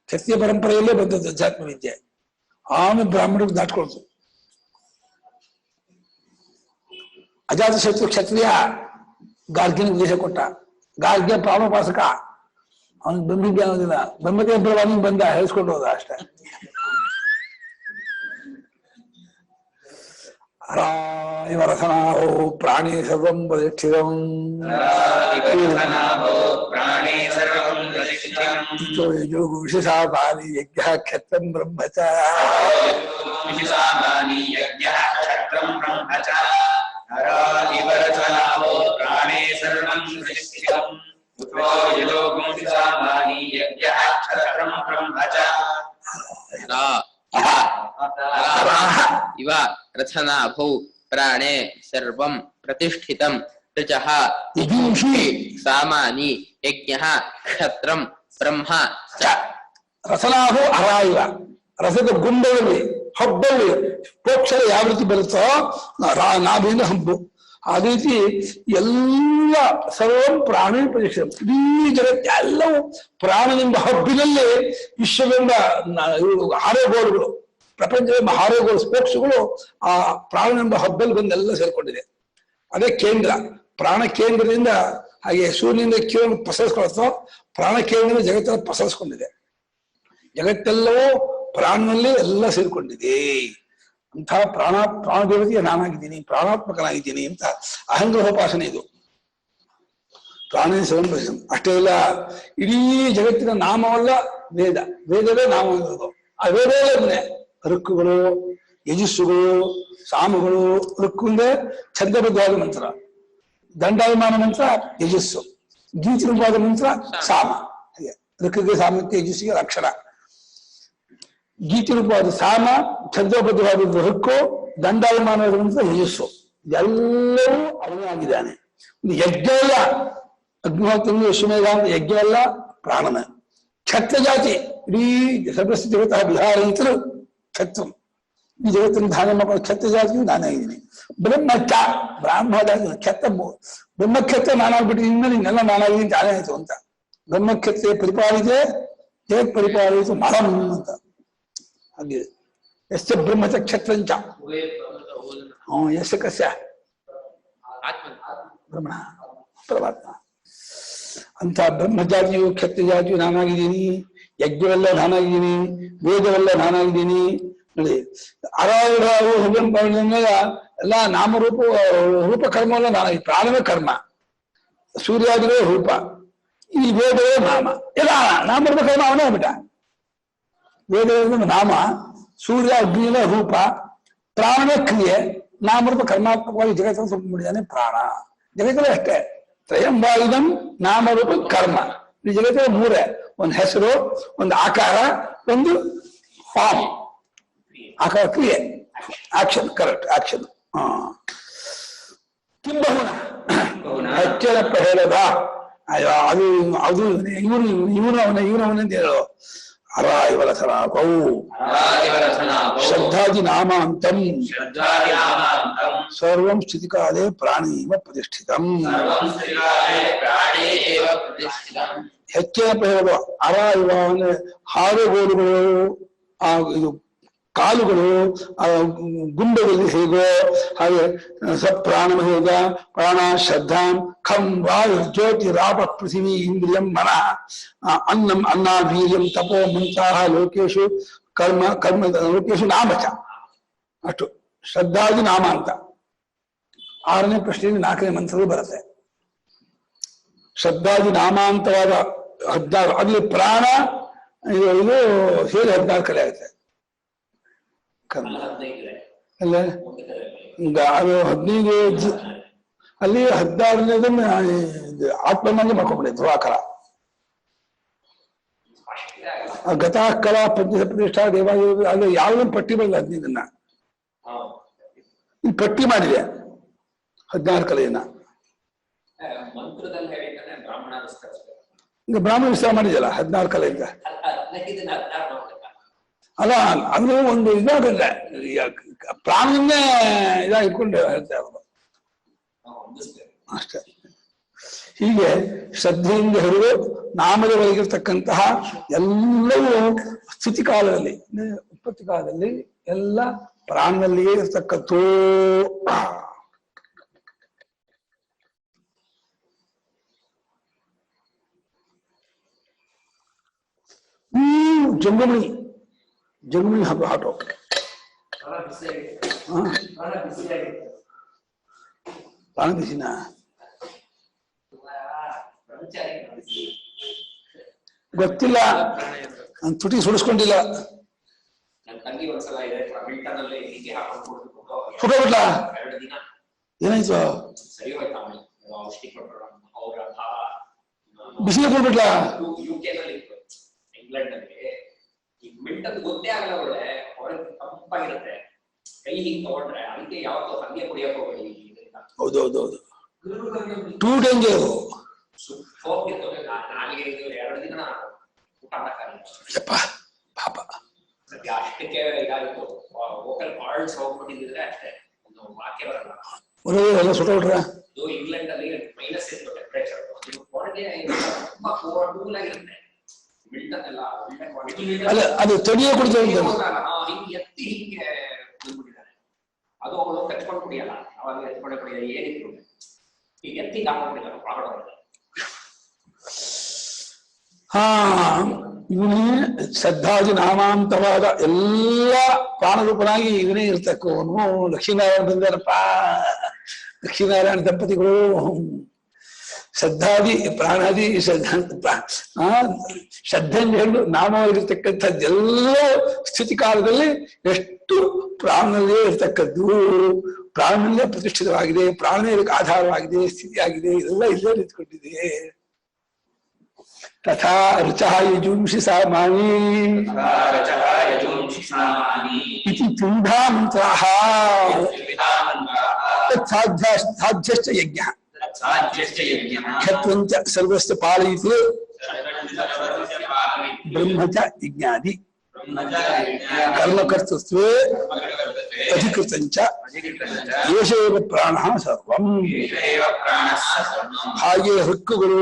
ಕ್ಷತ್ರಿಯ ಪರಂಪರೆಯಲ್ಲೇ ಬಂದದ್ದು ಅಧ್ಯಾತ್ಮ ವಿದ್ಯೆ. ಆಮೇಲೆ ಬ್ರಾಹ್ಮಣರಿಗೆ ದಾಟ್ಕೊಳ್ತು. ಅಜಾತಶತ್ರು ಕ್ಷತ್ರಿಯ ಗಾರ್ಗ್ಯನ ಉಪದೇಶ ಕೊಟ್ಟ. ಗಾರ್ಗ್ಯ ಪ್ರಾಣೋಪಾಸಕ, ಅವನಿಗೆ ಬ್ರಹ್ಮಜ್ಞಾನ ಅನ್ನೋದಿಲ್ಲ. ಬ್ರಹ್ಮದೇವ ಅವನಿಗೆ ಬಂದ ಹೇಳಿಸ್ಕೊಂಡು ಹೋದ ಅಷ್ಟೇ. ರಥನಾಭೋ ಪ್ರಾಣಿ ಸರ್ವಂ ಪ್ರತಿಷ್ಠಿತಂ ಯೋಗ ವಿಶೇಷಾಭಾನಿ ಯಜ್ಞ ಕ್ಷತ್ರಂ ಬ್ರಹ್ಮಚ ಇವ ರಥನಾಭೌ ಪ್ರಾಣೇ ಸರ್ವಂ ಪ್ರತಿಷ್ಠಿತಂ ಋಚಃ ಯಜೂಷಿ ಸಾಮಾನಿ ಯಜ್ಞಃ ಕ್ಷತ್ರಂ ಬ್ರಹ್ಮ ಚ. ರಥನಾಭೋ ಅರ ಇವ. ರಥದ ಗುಂಡದಲ್ಲಿ ಹಬ್ಬಲ್ಲಿ ಪೋಕ್ಷರ ಯಾವ ರೀತಿ ಬರುತ್ತೋ ನಾಭಿಯಿಂದ ಹಬ್ಬು, ಆ ರೀತಿ ಎಲ್ಲ ಸರ್ವಂ ಪ್ರಾಣಿ ಪ್ರತಿಷ್ಠಿತ. ಇಡೀ ಜಗತ್ತು ಎಲ್ಲವೂ ಪ್ರಾಣನೆಂಬ ಹಬ್ಬಿನಲ್ಲಿ ವಿಶ್ವವೆಂಬ ಹಾರೆಗೋಲುಗಳು, ಪ್ರಪಂಚವೆಂಬ ಹಾರೆಗೋಲು ಸ್ಪೋಕ್ಸ್ಗಳು ಆ ಪ್ರಾಣನೆಂಬ ಹಬ್ಬಲ್ಲಿ ಬಂದೆಲ್ಲ ಸೇರ್ಕೊಂಡಿದೆ. ಅದೇ ಕೇಂದ್ರ. ಪ್ರಾಣ ಕೇಂದ್ರದಿಂದ ಹಾಗೆ ಸೂರ್ಯನಿಂದ ಕಿರಣ ಪಸರಿಸ್ಕೊಳ್ತೋ, ಪ್ರಾಣ ಕೇಂದ್ರದಿಂದ ಜಗತ್ತೆಲ್ಲ ಪಸರಿಸ್ಕೊಂಡಿದೆ. ಜಗತ್ತೆಲ್ಲವೂ ಪ್ರಾಣನಲ್ಲಿ ಎಲ್ಲ ಸೇರ್ಕೊಂಡಿದೆ. ಅಂಥ ಪ್ರಾಣದೇವತೆಗೆ ನಾನಾಗಿದ್ದೀನಿ, ಪ್ರಾಣಾತ್ಮಕನಾಗಿದ್ದೀನಿ ಅಂತ ಅಹಂಗ್ರಹೋಪಾಸನೆ ಇದು. ಪ್ರಾಣ ಸಂಭ್ರಮ ಅಷ್ಟೇ ಇಲ್ಲ, ಇಡೀ ಜಗತ್ತಿನ ನಾಮವಲ್ಲ ವೇದ, ವೇದವೇ ನಾಮ ಅನ್ನೋದು. ಆ ವೇದವೇ ಋಕ್ಕುಗಳು, ಯಜಸ್ಸುಗಳು, ಸಾಮಗಳು. ಋಕ್ಕು ಅಂದ್ರೆ ಛಂದಬದ್ಧವಾದ ಮಂತ್ರ, ದಂಡಾಭಿಮಾನ ಮಂತ್ರ ಯಜಸ್ಸು, ಗೀಚರೂಪವಾದ ಮಂತ್ರ ಸಾಮ. ಹಾಗೆ ಋಕ್ಕಿಗೆ ಸಾಮಕ್ಕೆ ಯಜಸ್ಸಿಗೆ ಅಕ್ಷರ. ಗೀತಿ ರೂಪವಾದ ಸಾಮ, ಛಂದೋಬದ್ಧವಾದ ಋಕ್ಕು, ದಂಡಾಭಿಮಾನವಾದ ಮಂತ್ರ ಯಜಸ್ಸು. ಎಲ್ಲವೂ ಅವನೇ ಆಗಿದ್ದಾನೆ. ಯಜ್ಞ ಎಲ್ಲ ಅಗ್ನಿಹೋತ್ರ ಯಶ್ವಮೇಧ ಅಂತ ಯಜ್ಞ ಎಲ್ಲ ಪ್ರಾಣನ. ಕ್ಷತ್ರ ಜಾತಿ ಇಡೀ ಸರ್ವಸ್ವ ಜಗತ್ತ ಬಿಹಾರಿಂತರು ಕ್ಷತ್ರ. ಈ ಜಗತ್ತಿನ ಧಾನ್ಯ ಮಕ್ಕಳು ಕ್ಷತ್ರ ಜಾತಿಯು ನಾನಾಗಿದ್ದೀನಿ. ಬ್ರಹ್ಮಚ್ಚ ಬ್ರಾಹ್ಮ ಜಾತಿ ಕ್ಷತ್ರ ಬ್ರಹ್ಮಕ್ಷತ್ರ ನಾನಾಗ್ಬಿಟ್ಟಿದ್ದೀನಿ, ನಿನ್ನೆಲ್ಲ ನಾನಾಗಿದ್ದೀನಿ ತಾನೇ ಆಯ್ತು ಅಂತ. ಬ್ರಹ್ಮಕ್ಷತ್ರ ಪರಿಪಾಲಿತೆ ಜಗತ್ ಪರಿಪಾಲಿತು ಮರಂ ಅಂತ. ಹಾಗೆ ಎಷ್ಟ ಬ್ರಹ್ಮಚ ಕ್ಷತ್ರಂಚ ಯಶ ಕಸ್ಯ ಬ್ರಹ್ಮಣ ಪರಮಾತ್ಮ. ಅಂತ ಬ್ರಹ್ಮಜಾತಿಯು ಕ್ಷತ್ರ ಜಾತಿಯು ನಾನಾಗಿದ್ದೀನಿ, ಯಜ್ಞವೆಲ್ಲ ನಾನಾಗಿದ್ದೀನಿ, ವೇದವೆಲ್ಲ ನಾನಾಗಿದ್ದೀನಿ. ನೋಡಿ ಅರಾವು ಎಲ್ಲ ನಾಮರೂಪ ರೂಪ ಕರ್ಮ ಎಲ್ಲ ನಾನಾಗಿ. ಪ್ರಾಣವೇ ಕರ್ಮ, ಸೂರ್ಯಾದಿವೇ ರೂಪ, ಈ ವೇದವೇ ನಾಮ. ಎಲ್ಲ ನಾಮರೂಪ ಕರ್ಮ ಅವನೇ ಆಗ್ಬಿಟ್ಟ. ವೇದ ನಾಮ, ಸೂರ್ಯ ಅಗ್ನಿಯ ರೂಪ, ಪ್ರಾಣವೇ ಕ್ರಿಯೆ, ನಾಮರೂಪ ಕರ್ಮಾತ್ಮಕವಾಗಿ ಜಗತ್ತನ್ನು ತುಂಬಿದ್ದಾನೆ ಪ್ರಾಣ. ಜಗತ್ತಲ್ಲೇ ಅಷ್ಟೇ, ತ್ರಯಂಬಾಯುಧಂ ನಾಮರೂಪ ಕರ್ಮ. ಈ ಜಗತ್ತಲ್ಲಿ ಮೂರೇ, ಒಂದು ಹೆಸರು, ಒಂದು ಆಕಾರ, ಒಂದು ಫಾರ್ಮ್. ಆಕಾರ ಕ್ರಿಯೆ, ಆಕ್ಷನ್, ಕರೆಕ್ಟ್ ಆಕ್ಷನ್. ಕಿಂಬಹುನ ಹೆಚ್ಚನಪ್ಪ ಹೇಳದ ಅದು ಅದು ಇವನವನಂತ ಹೇಳೋ. ಅರಾಯವರಥನಾಭೌ ಶ್ರದ್ಧಾದಿ ನಾಮಾಂತಂ ಸರ್ವಂ ಸ್ಥಿತಿಕಾಲೇ ಪ್ರಾಣೀವ ಪ್ರತಿಷ್ಠಿತಂ. ಹೆಚ್ಚಿನ ಹೇಳೋದು ಅರ ಇವ ಅಂದ್ರೆ ಹಾರೆಗೋಲುಗಳು, ಇದು ಕಾಲುಗಳು, ಗುಂಡದಲ್ಲಿ ಹೇಗೋ ಹಾಗೆ ಸಪ್ರಾಣ ಹೇಗ ಪ್ರಾಣ ಶ್ರದ್ಧಾಂ ಖಂ ವಾಯು ಜ್ಯೋತಿ ರಾಪ ಪೃಥಿವೀ ಇಂದ್ರಿಯಂ ಮನಃ ಅನ್ನಂ ಅನ್ನಾವೀರ್ಯಂ ತಪೋ ಮುಂತಾಹ ಲೋಕೇಶು ಕರ್ಮ ಲೋಕೇಶು ನಾಮಚ. ಅಷ್ಟು ಶ್ರದ್ಧಾದಿ ನಾಮ ಅಂತ 6ನೇ ಪ್ರಶ್ನೆಯಲ್ಲಿ 4ನೇ ಮಂತ್ರಗಳು ಬರುತ್ತೆ. ಶ್ರದ್ಧಾದಿ ನಾಮಾಂತವಾದ 16 ಅಲ್ಲಿ ಪ್ರಾಣ ಇದು ಸೇರಿ 16 ಕಲೆ ಆಗುತ್ತೆ. ಅಲ್ಲ ಅದು 15 ಅಲ್ಲಿ 16ನೇದನ್ನ ಆತ್ಮನಲ್ಲಿ ಮಾಡ್ಕೊಂಡ್ಬಿಡಿ ಧ್ರುವಾಕರ ಗತಾಕಲ ಪ್ರತಿಷ್ಠಾ ದೇವಾಲಯ ಅದು ಯಾವ್ದು ಪಟ್ಟಿ ಬರಲ್ಲ 15ನ್ನ ಪಟ್ಟಿ ಮಾಡಿದೆ 16 ಕಲೆಯನ್ನ ಈಗ ಬ್ರಾಹ್ಮಣ ವಿಸ್ತಾರ ಮಾಡಿದಲ್ಲ 16 ಕಲೆಯಿಂದ ಅಲ್ಲ ಅದು ಒಂದು ಇದಾಗಲ್ಲ ಪ್ರಾಣವನ್ನೇ ಇದಾಗಿಟ್ಕೊಂಡು ಹೇಳ್ತಾ ಇರೋದು ಅಷ್ಟೇ. ಹೀಗೆ ಶ್ರದ್ಧೆಯಿಂದ ಹಿಡಿದು ನಾಮದವರೆಗಿರ್ತಕ್ಕಂತಹ ಎಲ್ಲವೂ ಸ್ಥಿತಿ ಕಾಲದಲ್ಲಿ ಉತ್ಪತ್ತಿ ಕಾಲದಲ್ಲಿ ಎಲ್ಲ ಪ್ರಾಣದಲ್ಲಿಯೇ ಇರ್ತಕ್ಕದ್ದು. ಜಂಗಮಣಿ ಹಬ್ಬ ಆಟೋ ಪ್ರಾಣ ಬಿಸಿನ ಗೊತ್ತಿಲ್ಲ, ನಾನು ತುಟಿ ಸುಡಿಸ್ಕೊಂಡಿಲ್ಲ. ಸುಡೋಬಿಡ್ಲ ಏನಾಯ್ತು? ಬಿಸಿಲು ಕೊಡ್ಬಿಡ್ಲ? ಗೊತ್ತೇ ಆಗಲ್ಲ, ಒಳ್ಳೆ ಹೊರಗೆ ತಂಪಾಗಿರುತ್ತೆ, ಕೈ ಹಿಂಗ್ ತಗೊಂಡ್ರೆ ಅದಕ್ಕೆ ಯಾವತ್ತೂ ಹಂಗೆ ಕುಡಿಯಕ್ ಹೋಗ್ಬೇಡಿ. ಹೌದೌದೌದು, ಟೂ ಡೇಂಜರ್. ನಾಲಿಗೆ 2 ದಿನ ಊಟ ಮಾಡಕ್ಕಾಗಲ್ಲ ಪಾಪ, ಅಷ್ಟಕ್ಕೆ ಇದಾಗಿತ್ತು. ವೋಕಲ್ ಕಾರ್ಡ್ಸ್ ಹೋಗ್ಬಿಟ್ಟಿದ್ರೆ ಅಷ್ಟೇ, ಒಂದು ವಾಕ್ಯ ಬರಲ್ಲ. ಎಲ್ಲ ಸುಟ್ಟಬಿಟ್ರ ಇದು ಇಂಗ್ಲೆಂಡ್ ಅಲ್ಲಿ -, ಟೆಂಪರೇಚರ್ ತುಂಬಾ ಕೂಲ್ ಆಗಿರುತ್ತೆ. ಮಿಲ್ಟನ್ ಎಲ್ಲ ಅಲ್ಲ ಅದು ತಡಿಯೋ ಕುಡಿತಾರೆ ಹಿಂಗೆ ಎತ್ತಿ ಹಿಂಗೆ ಬಂದ್ಬಿಟ್ಟಿದ್ದಾರೆ. ಅದು ಅವಳು ಕಚ್ಕೊಂಡು ಕುಡಿಯಲ್ಲ, ಅವಾಗ ಎತ್ಕೊಂಡೆ ಕುಡಿಯಲ್ಲ, ಏನಿತ್ತು ಈಗ ಎತ್ತಿ ಹಾಕೊಂಡ್ಬಿಟ್ಟಿದ್ದಾರೆ ಪ್ರಾಣವನ್ನು. ಇವನೇ ಶ್ರದ್ಧಾದಿ ನಾಮಾಂತವಾದ ಎಲ್ಲ ಪ್ರಾಣರೂಪನಾಗಿ ಇವನೇ ಇರ್ತಕ್ಕವನು. ಲಕ್ಷ್ಮೀನಾರಾಯಣ ಬಂದಾರಪ್ಪ, ಲಕ್ಷ್ಮೀನಾರಾಯಣ ದಂಪತಿಗಳು ಶ್ರದ್ಧಾದಿ ಪ್ರಾಣಾದಿ ಶ್ರದ್ಧೆಯಿಂದ ಹೇಳು ನಾಮವಾಗಿರ್ತಕ್ಕಂಥದ್ದೆಲ್ಲ ಸ್ಥಿತಿ ಕಾಲದಲ್ಲಿ ಎಷ್ಟು ಪ್ರಾಣನಲ್ಲೇ ಇರ್ತಕ್ಕದ್ದು, ಪ್ರಾಣನಲ್ಲೇ ಪ್ರತಿಷ್ಠಿತವಾಗಿದೆ, ಪ್ರಾಣನೇ ಇದಕ್ಕೆ ಆಧಾರವಾಗಿದೆ, ಸ್ಥಿತಿಯಾಗಿದೆ, ಇದೆಲ್ಲ ಇಲ್ಲೇ ನಿಂತ್ಕೊಂಡಿದೆ. ತಥಾ ರುಚಃ ಯಜುಂಷಿ ಸಾಮಾನಿ ಇತಿ ತ್ರಿವಿಧಾ ಮಂತ್ರಾಃ ಸಾಧ್ಯಶ್ಚ ಯಜ್ಞಃ ಕ್ಷತ್ರಂಚ ಸರ್ವಸ್ಯ ಪಾಲಯಿತು ಬ್ರಹ್ಮಚ ಯಜ್ಞಾದಿ ಕರ್ಮಕರ್ತೃತ್ವೇ ಅಧಿಕೃತಂಚ ಏಷೇವ ಪ್ರಾಣಃ ಸರ್ವಂ. ಹಾಗೆ ಹಕ್ಕುಗಳು,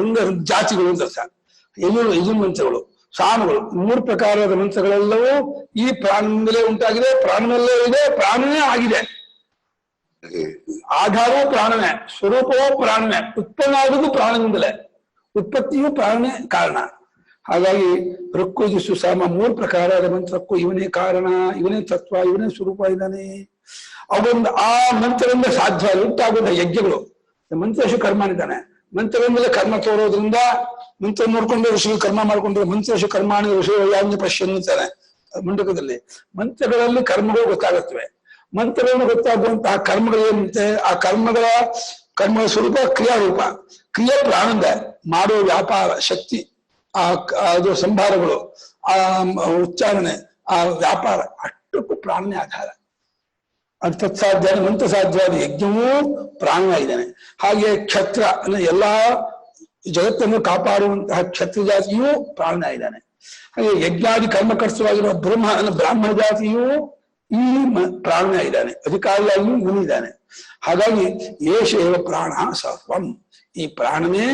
ರಂಗ ಜಾತಿಗಳು ಅಂತ ಯಜುರ್ ಮಂತ್ರಗಳು, ಸಾಮಗಳು, 3 ಪ್ರಕಾರದ ಮಂತ್ರಗಳೆಲ್ಲವೂ ಈ ಪ್ರಾಣದಿಂದಲೇ ಉಂಟಾಗಿದೆ, ಪ್ರಾಣನಲ್ಲೇ ಇದೆ, ಪ್ರಾಣನೇ ಆಗಿದೆ. ಆಧಾರವೂ ಪ್ರಾಣನೇ, ಸ್ವರೂಪವೂ ಪ್ರಾಣನೇ, ಉತ್ಪನ್ನ ಆಗುವುದು ಪ್ರಾಣದಿಂದಲೇ, ಉತ್ಪತ್ತಿಯೂ ಪ್ರಾಣನೇ ಕಾರಣ. ಹಾಗಾಗಿ ಋಕ್ಕು ಯಜುಸ್ಸು ಸಾಮ 3 ಪ್ರಕಾರದ ಮಂತ್ರಕ್ಕೂ ಇವನೇ ಕಾರಣ, ಇವನೇ ತತ್ವ, ಇವನೇ ಸ್ವರೂಪ ಇದ್ದಾನೆ. ಅವೊಂದು ಆ ಮಂತ್ರದಿಂದ ಸಾಧ್ಯ ಉಂಟಾಗುವಂತಹ ಯಜ್ಞಗಳು, ಮಂತ್ರಶು ಕರ್ಮ ಇದ್ದಾನೆ. ಮಂತ್ರದಿಂದಲೇ ಕರ್ಮ ತೋರೋದ್ರಿಂದ ಮಂತ್ರ ನೋಡ್ಕೊಂಡು ಋಷಿ ಕರ್ಮ ಮಾಡ್ಕೊಂಡ್ರೆ ಮಂತ್ರಶು ಕರ್ಮಾಣಿ ಋಷಿ ಯಾವ್ದು ಪಶ್ಯನ್ ಅಂತಾನೆ ಮುಂಡಕದಲ್ಲಿ. ಮಂತ್ರಗಳಲ್ಲಿ ಕರ್ಮಗಳು ಗೊತ್ತಾಗುತ್ತವೆ. ಮಂತ್ರಗಳನ್ನು ಗೊತ್ತಾಗುವಂತಹ ಕರ್ಮಗಳು ಏನಿರುತ್ತೆ, ಆ ಕರ್ಮಗಳ ಸ್ವರೂಪ ಕ್ರಿಯಾರೂಪ. ಕ್ರಿಯೆ ಪ್ರಾಣದ ಮಾಡುವ ವ್ಯಾಪಾರ ಶಕ್ತಿ, ಅದು ಸಂಭಾರಗಳು, ಆ ಉಚ್ಚಾರಣೆ, ಆ ವ್ಯಾಪಾರ ಅಷ್ಟಕ್ಕೂ ಪ್ರಾಣನೇ ಆಧಾರ. ಅದು ತತ್ಸಾಧ್ಯ ಮಂತ್ರ ಸಾಧ್ಯವಾದ ಯಜ್ಞವೂ ಪ್ರಾಣನಾಗಿದ್ದಾನೆ. ಹಾಗೆ ಕ್ಷತ್ರ ಅಂದ್ರೆ ಎಲ್ಲಾ ಜಗತ್ತನ್ನು ಕಾಪಾಡುವಂತಹ ಕ್ಷತ್ರ ಜಾತಿಯೂ ಪ್ರಾಣನಾಗಿದ್ದಾನೆ. ಹಾಗೆ ಯಜ್ಞಾದಿ ಕರ್ಮಕರ್ತವಾಗಿರುವ ಬ್ರಾಹ್ಮಣ ಜಾತಿಯೂ ಈ ಪ್ರಾಣನಾಗಿದ್ದಾನೆ, ಅಧಿಕಾರಿಯಾಗಿಯೂ ಇವನಿದ್ದಾನೆ. ಹಾಗಾಗಿ ಏಷೇವ ಪ್ರಾಣ ಸರ್ವಂ, ಈ ಪ್ರಾಣನೇ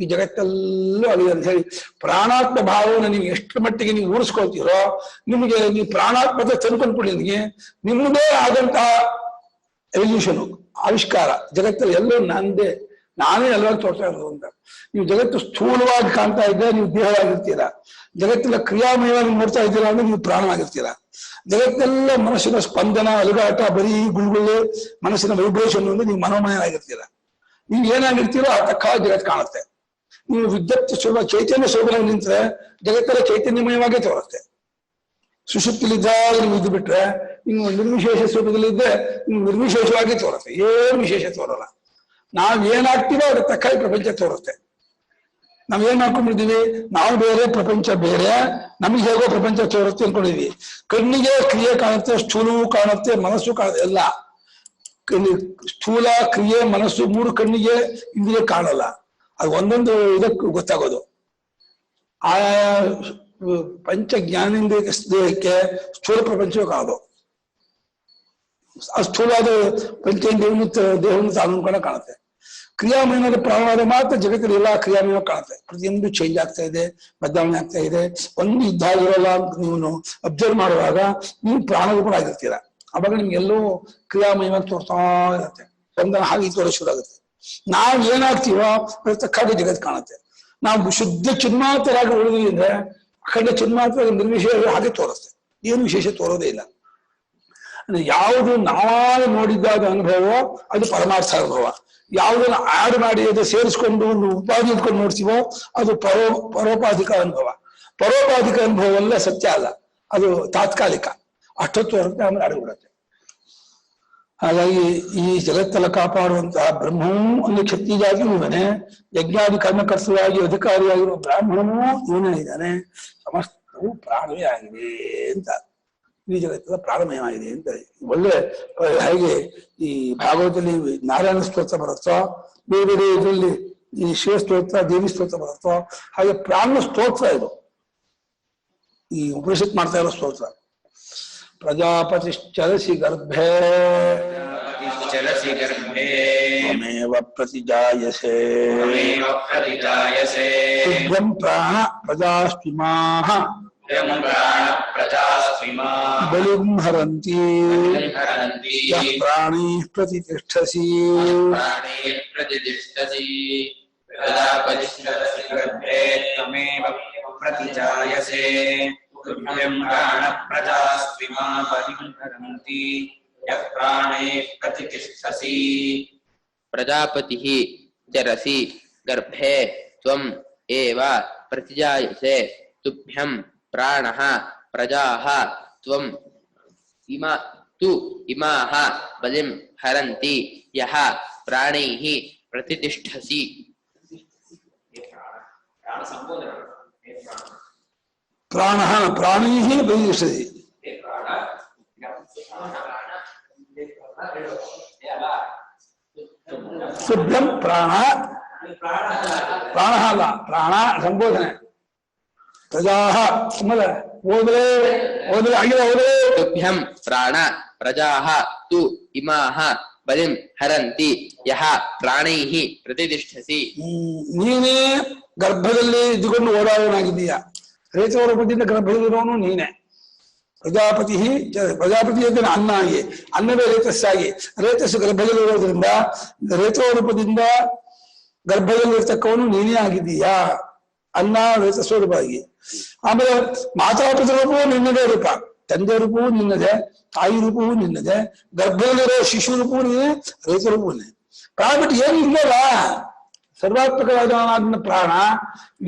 ಈ ಜಗತ್ತೆಲ್ಲೂ ಅಲ್ಲಿದೆ ಅಂತ ಹೇಳಿ ಪ್ರಾಣಾತ್ಮ ಭಾವವನ್ನು ನೀವು ಎಷ್ಟು ಮಟ್ಟಿಗೆ ನೀವು ಊರಿಸ್ಕೊಳ್ತೀರೋ, ನಿಮಗೆ ನೀವು ಪ್ರಾಣಾತ್ಮತೆ ತಂದ್ಕೊಂಡ್ಬಿಡಿ, ನಿಮ್ಮದೇ ಆದಂತಹ ಎವಲ್ಯೂಷನ್ ಆವಿಷ್ಕಾರ ಜಗತ್ತಲ್ಲಿ ಎಲ್ಲರೂ ನಾನೇ ಎಲ್ಲರೂ ತೋರ್ತಾ ಇರೋದು ಅಂತ. ನೀವು ಜಗತ್ತು ಸ್ಥೂಲವಾಗಿ ಕಾಣ್ತಾ ಇದ್ದರೆ ನೀವು ದೇಹವಾಗಿರ್ತೀರಾ, ಜಗತ್ತಿನ ಕ್ರಿಯಾಮಯವಾಗಿ ನೋಡ್ತಾ ಇದ್ದೀರಾ ಅಂದ್ರೆ ನೀವು ಪ್ರಾಣವಾಗಿರ್ತೀರಾ. ಜಗತ್ತೆಲ್ಲ ಮನಸ್ಸಿನ ಸ್ಪಂದನ ಅಲುಗಾಟ ಬರೀ ಗುಳ್ಗುಳ್ಳೆ ಮನಸ್ಸಿನ ವೈಬ್ರೇಷನ್ ಅಂದ್ರೆ ನೀವು ಮನೋಮಯನಾಗಿರ್ತೀರ. ನೀವು ಏನಾಗಿರ್ತೀರೋ ಆ ತಕ್ಕ ಜಗತ್ ಕಾಣುತ್ತೆ. ನೀವು ವಿದ್ಯುತ್ ಸ್ವರೂಪ ಚೈತನ್ಯ ಸ್ವರೂಪದಲ್ಲಿ ನಿಂತ್ರೆ ಜಗತ್ತೆಲ್ಲ ಚೈತನ್ಯಮಯವಾಗೇ ತೋರುತ್ತೆ. ಸುಶುಪ್ತಿಲಿದ್ದಾಗ ನೀವು ಇದ್ದು ಬಿಟ್ರೆ ನೀವು ನಿರ್ವಿಶೇಷ ಸ್ವರೂಪದಲ್ಲಿದ್ದರೆ ನೀವು ನಿರ್ವಿಶೇಷವಾಗಿ ತೋರುತ್ತೆ, ಏನು ವಿಶೇಷ ತೋರಲ್ಲ. ನಾವ್ ಏನಾಗ್ತೀವೋ ಅದಕ್ಕೆ ತಕ್ಕ ಪ್ರಪಂಚ ತೋರುತ್ತೆ. ನಾವೇನ್ ಮಾಡ್ಕೊಂಡಿದ್ದೀವಿ, ನಾವು ಬೇರೆ ಪ್ರಪಂಚ ಬೇರೆ, ನಮಗೆ ಹೇಗೋ ಪ್ರಪಂಚ ತೋರುತ್ತೆ ಅನ್ಕೊಂಡಿದ್ವಿ. ಕಣ್ಣಿಗೆ ಕ್ರಿಯೆ ಕಾಣುತ್ತೆ, ಸ್ಥೂಲವೂ ಕಾಣುತ್ತೆ, ಮನಸ್ಸು ಕಾಣುತ್ತೆ. ಎಲ್ಲ ಸ್ಥೂಲ ಕ್ರಿಯೆ ಮನಸ್ಸು ಮೂರು ಕಣ್ಣಿಗೆ ಇಂದ್ರಿಯ ಕಾಣಲ್ಲ. ಅದು ಒಂದೊಂದು ಇದಕ್ಕೆ ಗೊತ್ತಾಗೋದು. ಆಯಾ ಪಂಚ ಜ್ಞಾನೇಂದ್ರಿಯ ದೇಹಕ್ಕೆ ಸ್ಥೂಲ ಪ್ರಪಂಚವೂ ಕಾಣೋದು. ಆ ಸ್ಥೂಲವಾದ ಪಂಚೇಂದ್ರಿಯವನ್ನು ದೇಹವನ್ನು ತಾನು ಕಾಣುತ್ತೆ. ಕ್ರಿಯಾಮಯನಾದ ಪ್ರಾಣವಾದ ಮಾತ್ರ ಜಗತ್ತಲ್ಲಿ ಎಲ್ಲ ಕ್ರಿಯಾಮಯ ಕಾಣುತ್ತೆ. ಪ್ರತಿಯೊಂದು ಚೇಂಜ್ ಆಗ್ತಾ ಇದೆ, ಬದಲಾವಣೆ ಆಗ್ತಾ ಇದೆ. ಒಂದು ಇದ್ದ ಇರೋಲ್ಲ ಅಂತ ನೀವು ಅಬ್ಸರ್ವ್ ಮಾಡುವಾಗ ನೀವು ಪ್ರಾಣದ ಕೂಡ ಆಗಿರ್ತೀರ. ಅವಾಗ ನಿಮ್ಗೆಲ್ಲೂ ಕ್ರಿಯಾಮಯವಾಗಿ ತೋರ್ತಾ ಇರುತ್ತೆ. ಒಂದರ ಹಾಗೆ ತೋರ ಶುರು ಆಗುತ್ತೆ. ನಾವ್ ಏನಾಗ್ತೀವೋ ಅದ್ರ ತಕ್ಕಾಗಿ ಜಗತ್ ಕಾಣುತ್ತೆ. ನಾವು ಶುದ್ಧ ಚಿನ್ಮಾತ್ರರಾಗಿ ಉಳಿದ್ವಿ ಅಂದ್ರೆ ಅಖಂಡ ಚಿನ್ಮಾತ್ರ ನಿರ್ವಿಶೇಷ ಹಾಗೆ ತೋರಿಸುತ್ತೆ. ಏನು ವಿಶೇಷ ತೋರೋದೇ ಇಲ್ಲ. ಅಂದ್ರೆ ಯಾವುದು ನಾವಾಗಿ ನೋಡಿದ್ದಾದ ಅನುಭವವೋ ಅದು ಪರಮಾರ್ಥ ಅನುಭವ. ಯಾವುದನ್ನು ಆಡ್ ಮಾಡಿ ಅದು ಸೇರಿಸ್ಕೊಂಡು ಒಂದು ಉಪಾಧಿ ಇಟ್ಕೊಂಡು ನೋಡ್ತೀವೋ ಅದು ಪರೋಪಾಧಿಕ ಅನುಭವ. ಪರೋಪಾಧಿಕ ಅನುಭವವೆಲ್ಲ ಸತ್ಯ ಅಲ್ಲ, ಅದು ತಾತ್ಕಾಲಿಕ. ಅಷ್ಟೊತ್ತು ಹೊರತು ಆಮೇಲೆ ಅಡಗಿಬಿಡುತ್ತೆ. ಹಾಗಾಗಿ ಈ ಜಗತ್ತೆಲ್ಲ ಕಾಪಾಡುವಂತಹ ಬ್ರಹ್ಮವೂ ಒಂದು ಕ್ಷತ್ರಿಯಾಗಿ ಇವನೇ, ಯಜ್ಞಾದಿ ಕರ್ಮಕರ್ತವಾಗಿ ಅಧಿಕಾರಿಯಾಗಿರುವ ಬ್ರಾಹ್ಮಣನೂ ಇವನೇ ಇದ್ದಾನೆ. ಸಮಸ್ತವು ಪ್ರಾಣವೇ ಆಗಿದೆ ಅಂತ, ಈ ಜಗತ್ತೆಲ್ಲ ಪ್ರಾಣಮಯವಾಗಿದೆ ಅಂತ. ಒಳ್ಳೆ ಹಾಗೆ ಈ ಭಾಗವತದಲ್ಲಿ ನಾರಾಯಣ ಸ್ತೋತ್ರ ಬರುತ್ತೋ, ಬೇರೆ ಬೇರೆ ಇದರಲ್ಲಿ ಈ ಶಿವ ಸ್ತೋತ್ರ ದೇವಿ ಸ್ತೋತ್ರ ಬರುತ್ತೋ, ಹಾಗೆ ಪ್ರಾಣ ಸ್ತೋತ್ರ ಇದು ಈ ಉಪನಿಷತ್ ಮಾಡ್ತಾ ಇರೋ ಸ್ತೋತ್ರ. ಪ್ರಜಾಪತಿಶ್ಚರಸಿ ಗರ್ಭೇ ತ್ವಮೇವ ಪ್ರತಿಜಾಯಸೆ ಶುಭ್ರಂ ಪ್ರಾಣ ಪ್ರಜಾಸ್ತಿಮಾಃ ಬಲಿಂ ಹರಂತಿ ಯಃ ಪ್ರಾಣೈಃ ಪ್ರತಿಷ್ಠಸಿ. ಪ್ರಜಾಪತಿ ಚರಸಿ ಗರ್ಭೆ ತ್ವಂ ಏವ ಪ್ರತಿಜಾಯಸೆ ತುಭ್ಯಂ ಪ್ರಾಣಃ ಪ್ರಜಾಃ ತ್ವಂ ಇಮಾಃ ಬಲಿಂ ಹರಂತಿ ಯಃ ಪ್ರಾಣೈಃ ಪ್ರತಿಷ್ಠಸಿ. ಪ್ರಾಣಃ ಪ್ರಾಣೈಃ ಪ್ರತಿಷ್ಠಸಿ. ಶುಭ್ರಂ ಪ್ರಾಣ ಪ್ರಾಣ ಅಲ್ಲ, ಪ್ರಾಣ ಸಂಬೋಧನೆ. ಪ್ರಜಾಃ ಆಮೇಲೆ ಓದ್ರೆ ಆಗಿಲ್ಲ ಓದ್ರೆ ತುಭ್ಯಂ ಪ್ರಾಣ ಪ್ರಜಾಃ ತು ಇಮಾಃ ಬಲಿಂ ಹರಂತಿ ಯಃ ಪ್ರಾಣೈಃ ಪ್ರತಿಷ್ಠಸಿ. ನೀನೇ ಗರ್ಭದಲ್ಲಿ ಇದ್ದುಕೊಂಡು ಓಡಾಡೋನಾಗಿದ್ದೀಯಾ. ರೇತೋರೂಪದಿಂದ ಗರ್ಭದಲ್ಲಿರೋನು ನೀನೆ. ಪ್ರಜಾಪತಿ ಅಂದ್ರೆ ಅನ್ನ ಆಗಿ, ಅನ್ನವೇ ರೇತಸ್ಸಾಗಿ, ರೇತಸ್ಸು ಗರ್ಭದಲ್ಲಿರೋದ್ರಿಂದ ರೇತೋರೂಪದಿಂದ ಗರ್ಭದಲ್ಲಿರ್ತಕ್ಕವನು ನೀನೇ ಆಗಿದ್ದೀಯಾ. ಅನ್ನ ರೇತಸ್ವರೂಪವಾಗಿ. ಆಮೇಲೆ ಮಾತಾಪಿತ ರೂಪವೂ ನಿನ್ನದೇ ರೂಪ, ತಂದೆ ರೂಪವೂ ನಿನ್ನದೇ, ತಾಯಿ ರೂಪವೂ ನಿನ್ನದೇ, ಗರ್ಭದಲ್ಲಿರೋ ಶಿಶು ರೂಪವೂ ನೀನೆ, ರೇತ ರೂಪವೂ ನೀನೆ. ಪ್ರಾಣ ಬಿಟ್ಟು ಏನು ಇಲ್ಲಲ್ಲ, ಸರ್ವಾತ್ಮಕವಾದ ಪ್ರಾಣ.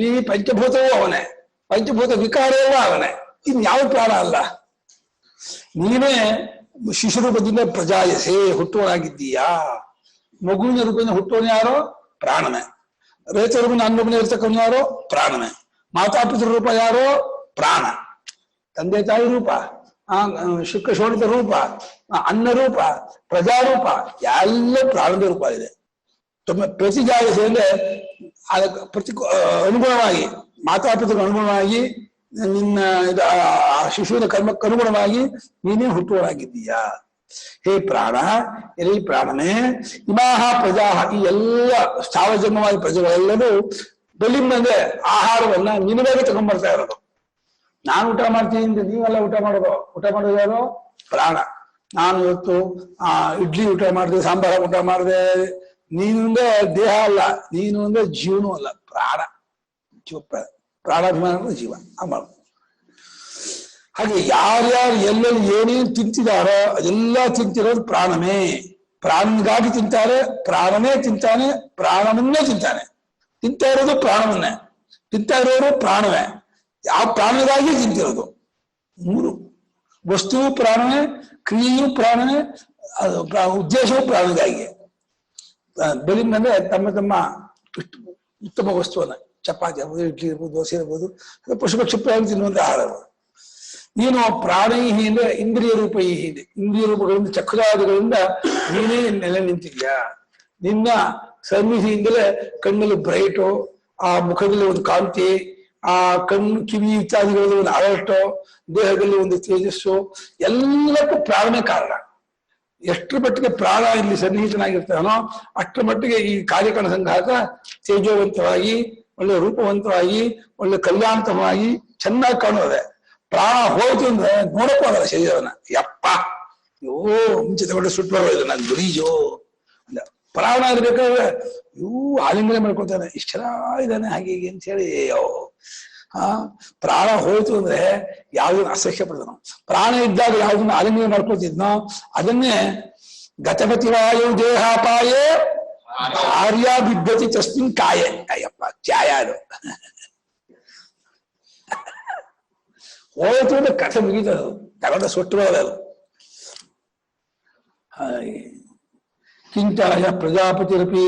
ಈ ಪಂಚಭೂತವೂ ಅವನೇ, ಪಂಚಭೂತ ವಿಕಾರವೂ ಅವನೇ. ಇನ್ಯಾವ ಪ್ರಾಣ ಅಲ್ಲ. ನೀನೇ ಶಿಶು ರೂಪದಿಂದ ಪ್ರಜಾಯಸೆ ಹುಟ್ಟುವನಾಗಿದ್ದೀಯಾ. ಮಗುವಿನ ರೂಪದಿಂದ ಹುಟ್ಟುವನು ಯಾರೋ ಪ್ರಾಣನೇ. ರೇತ ರೂಪದಿಂದ ಅನ್ನೊಬ್ಬನೇ ಇರ್ತಕ್ಕವನು ಯಾರೋ ಪ್ರಾಣನೇ. ಮಾತಾಪಿತೃ ರೂಪ ಯಾರೋ ಪ್ರಾಣ. ತಂದೆ ತಾಯಿ ರೂಪ, ಶುಕ್ರ ಶೋಣಿತ ರೂಪ, ಅನ್ನ ರೂಪ, ಪ್ರಜಾರೂಪ ಎಲ್ಲ ಪ್ರಾಣದ ರೂಪ ಇದೆ. ಪ್ರತಿಜಾಯಸೆ ಅಂದ್ರೆ ಅದಕ್ಕೆ ಅನುಗುಣವಾಗಿ, ಮಾತಾಪಿತೃ ಅನುಗುಣವಾಗಿ, ನಿನ್ನ ಶಿಶುವಿನ ಕರ್ಮಕ್ಕೆ ಅನುಗುಣವಾಗಿ ನೀನೇ ಹುಟ್ಟುವನಾಗಿದ್ದೀಯಾ. ಹೇ ಪ್ರಾಣ, ಎಲ್ಲಿ ಪ್ರಾಣನೇ, ಇಮಾಹ ಪ್ರಜಾ, ಈ ಎಲ್ಲ ಸಾವಜನ್ಮವಾದ ಪ್ರಜೆಗಳೆಲ್ಲರೂ ಬಲಿಂ ಅಂದ್ರೆ ಆಹಾರವನ್ನ ನಿನಗಾಗಿ ತಗೊಂಡ್ಬರ್ತಾ ಇರೋದು. ನಾನು ಊಟ ಮಾಡ್ತೀನಿ ಅಂತ ನೀವೆಲ್ಲ ಊಟ ಮಾಡೋದು ಯಾರು? ಪ್ರಾಣ. ನಾನು ಇವತ್ತು ಇಡ್ಲಿ ಊಟ ಮಾಡಿದೆ, ಸಾಂಬಾರ ಊಟ ಮಾಡಿದೆ. ನೀನು ಅಂದ್ರೆ ದೇಹ ಅಲ್ಲ, ನೀನು ಅಂದ್ರೆ ಜೀವನೂ ಅಲ್ಲ, ಪ್ರಾಣ. ಪ್ರಾಣಾಭಿಮಾನ ಜೀವ. ಹಾಗೆ ಯಾರ್ಯಾರು ಎಲ್ಲೆಲ್ಲಿ ಏನೇನು ತಿಂತಿದಾರೋ ಅದೆಲ್ಲ ತಿಂತಿರೋದು ಪ್ರಾಣನೇ. ಪ್ರಾಣನಿಗಾಗಿ ತಿಂತಾರೆ, ಪ್ರಾಣನೇ ತಿಂತಾನೆ, ಪ್ರಾಣವನ್ನೇ ತಿಂತಾನೆ. ತಿಂತಾ ಇರೋದು ಪ್ರಾಣವನ್ನೇ, ತಿಂತಾ ಇರೋರು ಪ್ರಾಣವೇ, ಯಾವ ಪ್ರಾಣಗಾಗಿ ತಿಂತಿರೋದು. ಮೂರು ವಸ್ತುವು ಪ್ರಾಣವೇ, ಕ್ರಿಯೆಯು ಪ್ರಾಣವೇ, ಅದು ಉದ್ದೇಶವು ಪ್ರಾಣಗಾಗಿ. ಬೆಳಿಗ್ಗೆ ತಮ್ಮ ತಮ್ಮ ಉತ್ತಮ ವಸ್ತುವನ್ನ ಚಪಾತಿ ಇರ್ಬೋದು, ಇಡ್ಲಿ ಇರ್ಬೋದು, ದೋಸೆ ಇರ್ಬೋದು, ಪಶುಪಕ್ಷಿ ಪ್ರಾಣಿ ತಿನ್ನುವಂತ ಆಹಾರ. ನೀನು ಪ್ರಾಣೈಹಿ ಅಂದ್ರೆ ಇಂದ್ರಿಯ ರೂಪೈಹಿ ಇದೆ. ಇಂದ್ರಿಯ ರೂಪಗಳಿಂದ ಚಕ್ರಾದಿಗಳಿಂದ ನೀನೇ ನೆಲೆ ನಿಂತಿದ್ಯಾ. ನಿನ್ನ ಸರ್ವಿಸಿಯಿಂದಲೇ ಕಣ್ಣಲ್ಲಿ ಬ್ರೈಟು, ಆ ಮುಖದಲ್ಲಿ ಒಂದು ಕಾಂತಿ, ಆ ಕಣ್ಣು ಕಿವಿ ಇತ್ಯಾದಿಗಳಲ್ಲಿ ಒಂದು ಅರಟು, ದೇಹದಲ್ಲಿ ಒಂದು ತೇಜಸ್ಸು, ಎಲ್ಲಕ್ಕೂ ಪ್ರಾಣನೇ ಕಾರಣ. ಎಷ್ಟರ ಮಟ್ಟಿಗೆ ಪ್ರಾಣ ಇಲ್ಲಿ ಸನ್ನಿಹಿತನಾಗಿರ್ತಾನೋ ಅಷ್ಟರ ಮಟ್ಟಿಗೆ ಈ ಕಾರ್ಯಕರಣ ಸಂಘಾತ ತೇಜೋವಂತವಾಗಿ, ಒಳ್ಳೆ ರೂಪವಂತವಾಗಿ, ಒಳ್ಳೆ ಕಲ್ಯಾಣವಾಗಿ ಚೆನ್ನಾಗಿ ಕಾಣುತ್ತದೆ. ಪ್ರಾಣ ಹೋಯ್ತು ಅಂದ್ರೆ ನೋಡಕ್ಕಾಗಲ್ಲ ಶರೀರವನ್ನ. ಯಪ್ಪ ಮುಂಚೆ ತಗೊಂಡು ಸುಟ್ಟು ಬರೋದು ನಾನು ಗುರೀಜು. ಪ್ರಾಣ ಇರ್ಬೇಕಾದ್ರೆ ಆಲಿಂಗನೆ ಮಾಡ್ಕೊತಾನೆ, ಇಷ್ಟ ಚೆನ್ನಾಗಿದ್ದಾನೆ ಹಾಗೆ ಹೀಗೆ ಅಂತ ಹೇಳಿ. ಪ್ರಾಣ ಹೋಯ್ತು ಅಂದ್ರೆ ಯಾವ್ದನ್ನ ಅಸಹ್ಯ ಪಡ್ತಾನೋ. ಪ್ರಾಣ ಇದ್ದಾಗ ಯಾವ್ದನ್ನ ಆಲಿಂಗನೆ ಮಾಡ್ಕೊತಿದ್ನೋ ಅದನ್ನೇ ಗತಪತಿ ವಾಯು ದೇಹಾಪಾಯೇ ಆರ್ಯ ಬಿಬ್ಬತಿ ತಸ್ಮಿನ್ ಕಾಯೆ. ಅಯ್ಯಪ್ಪ ತ್ಯಾಯ ಅದು. ಹೋಯ್ತು ಅಂದ್ರೆ ಕಥೆ ಮುಗೀತದು, ತಗೊಂಡ ಸುಟ್ಟು ಬರೋದದು. ಹಾಗೆ ಕಿಂಚಾಯ ಪ್ರಜಾಪತಿರಪಿ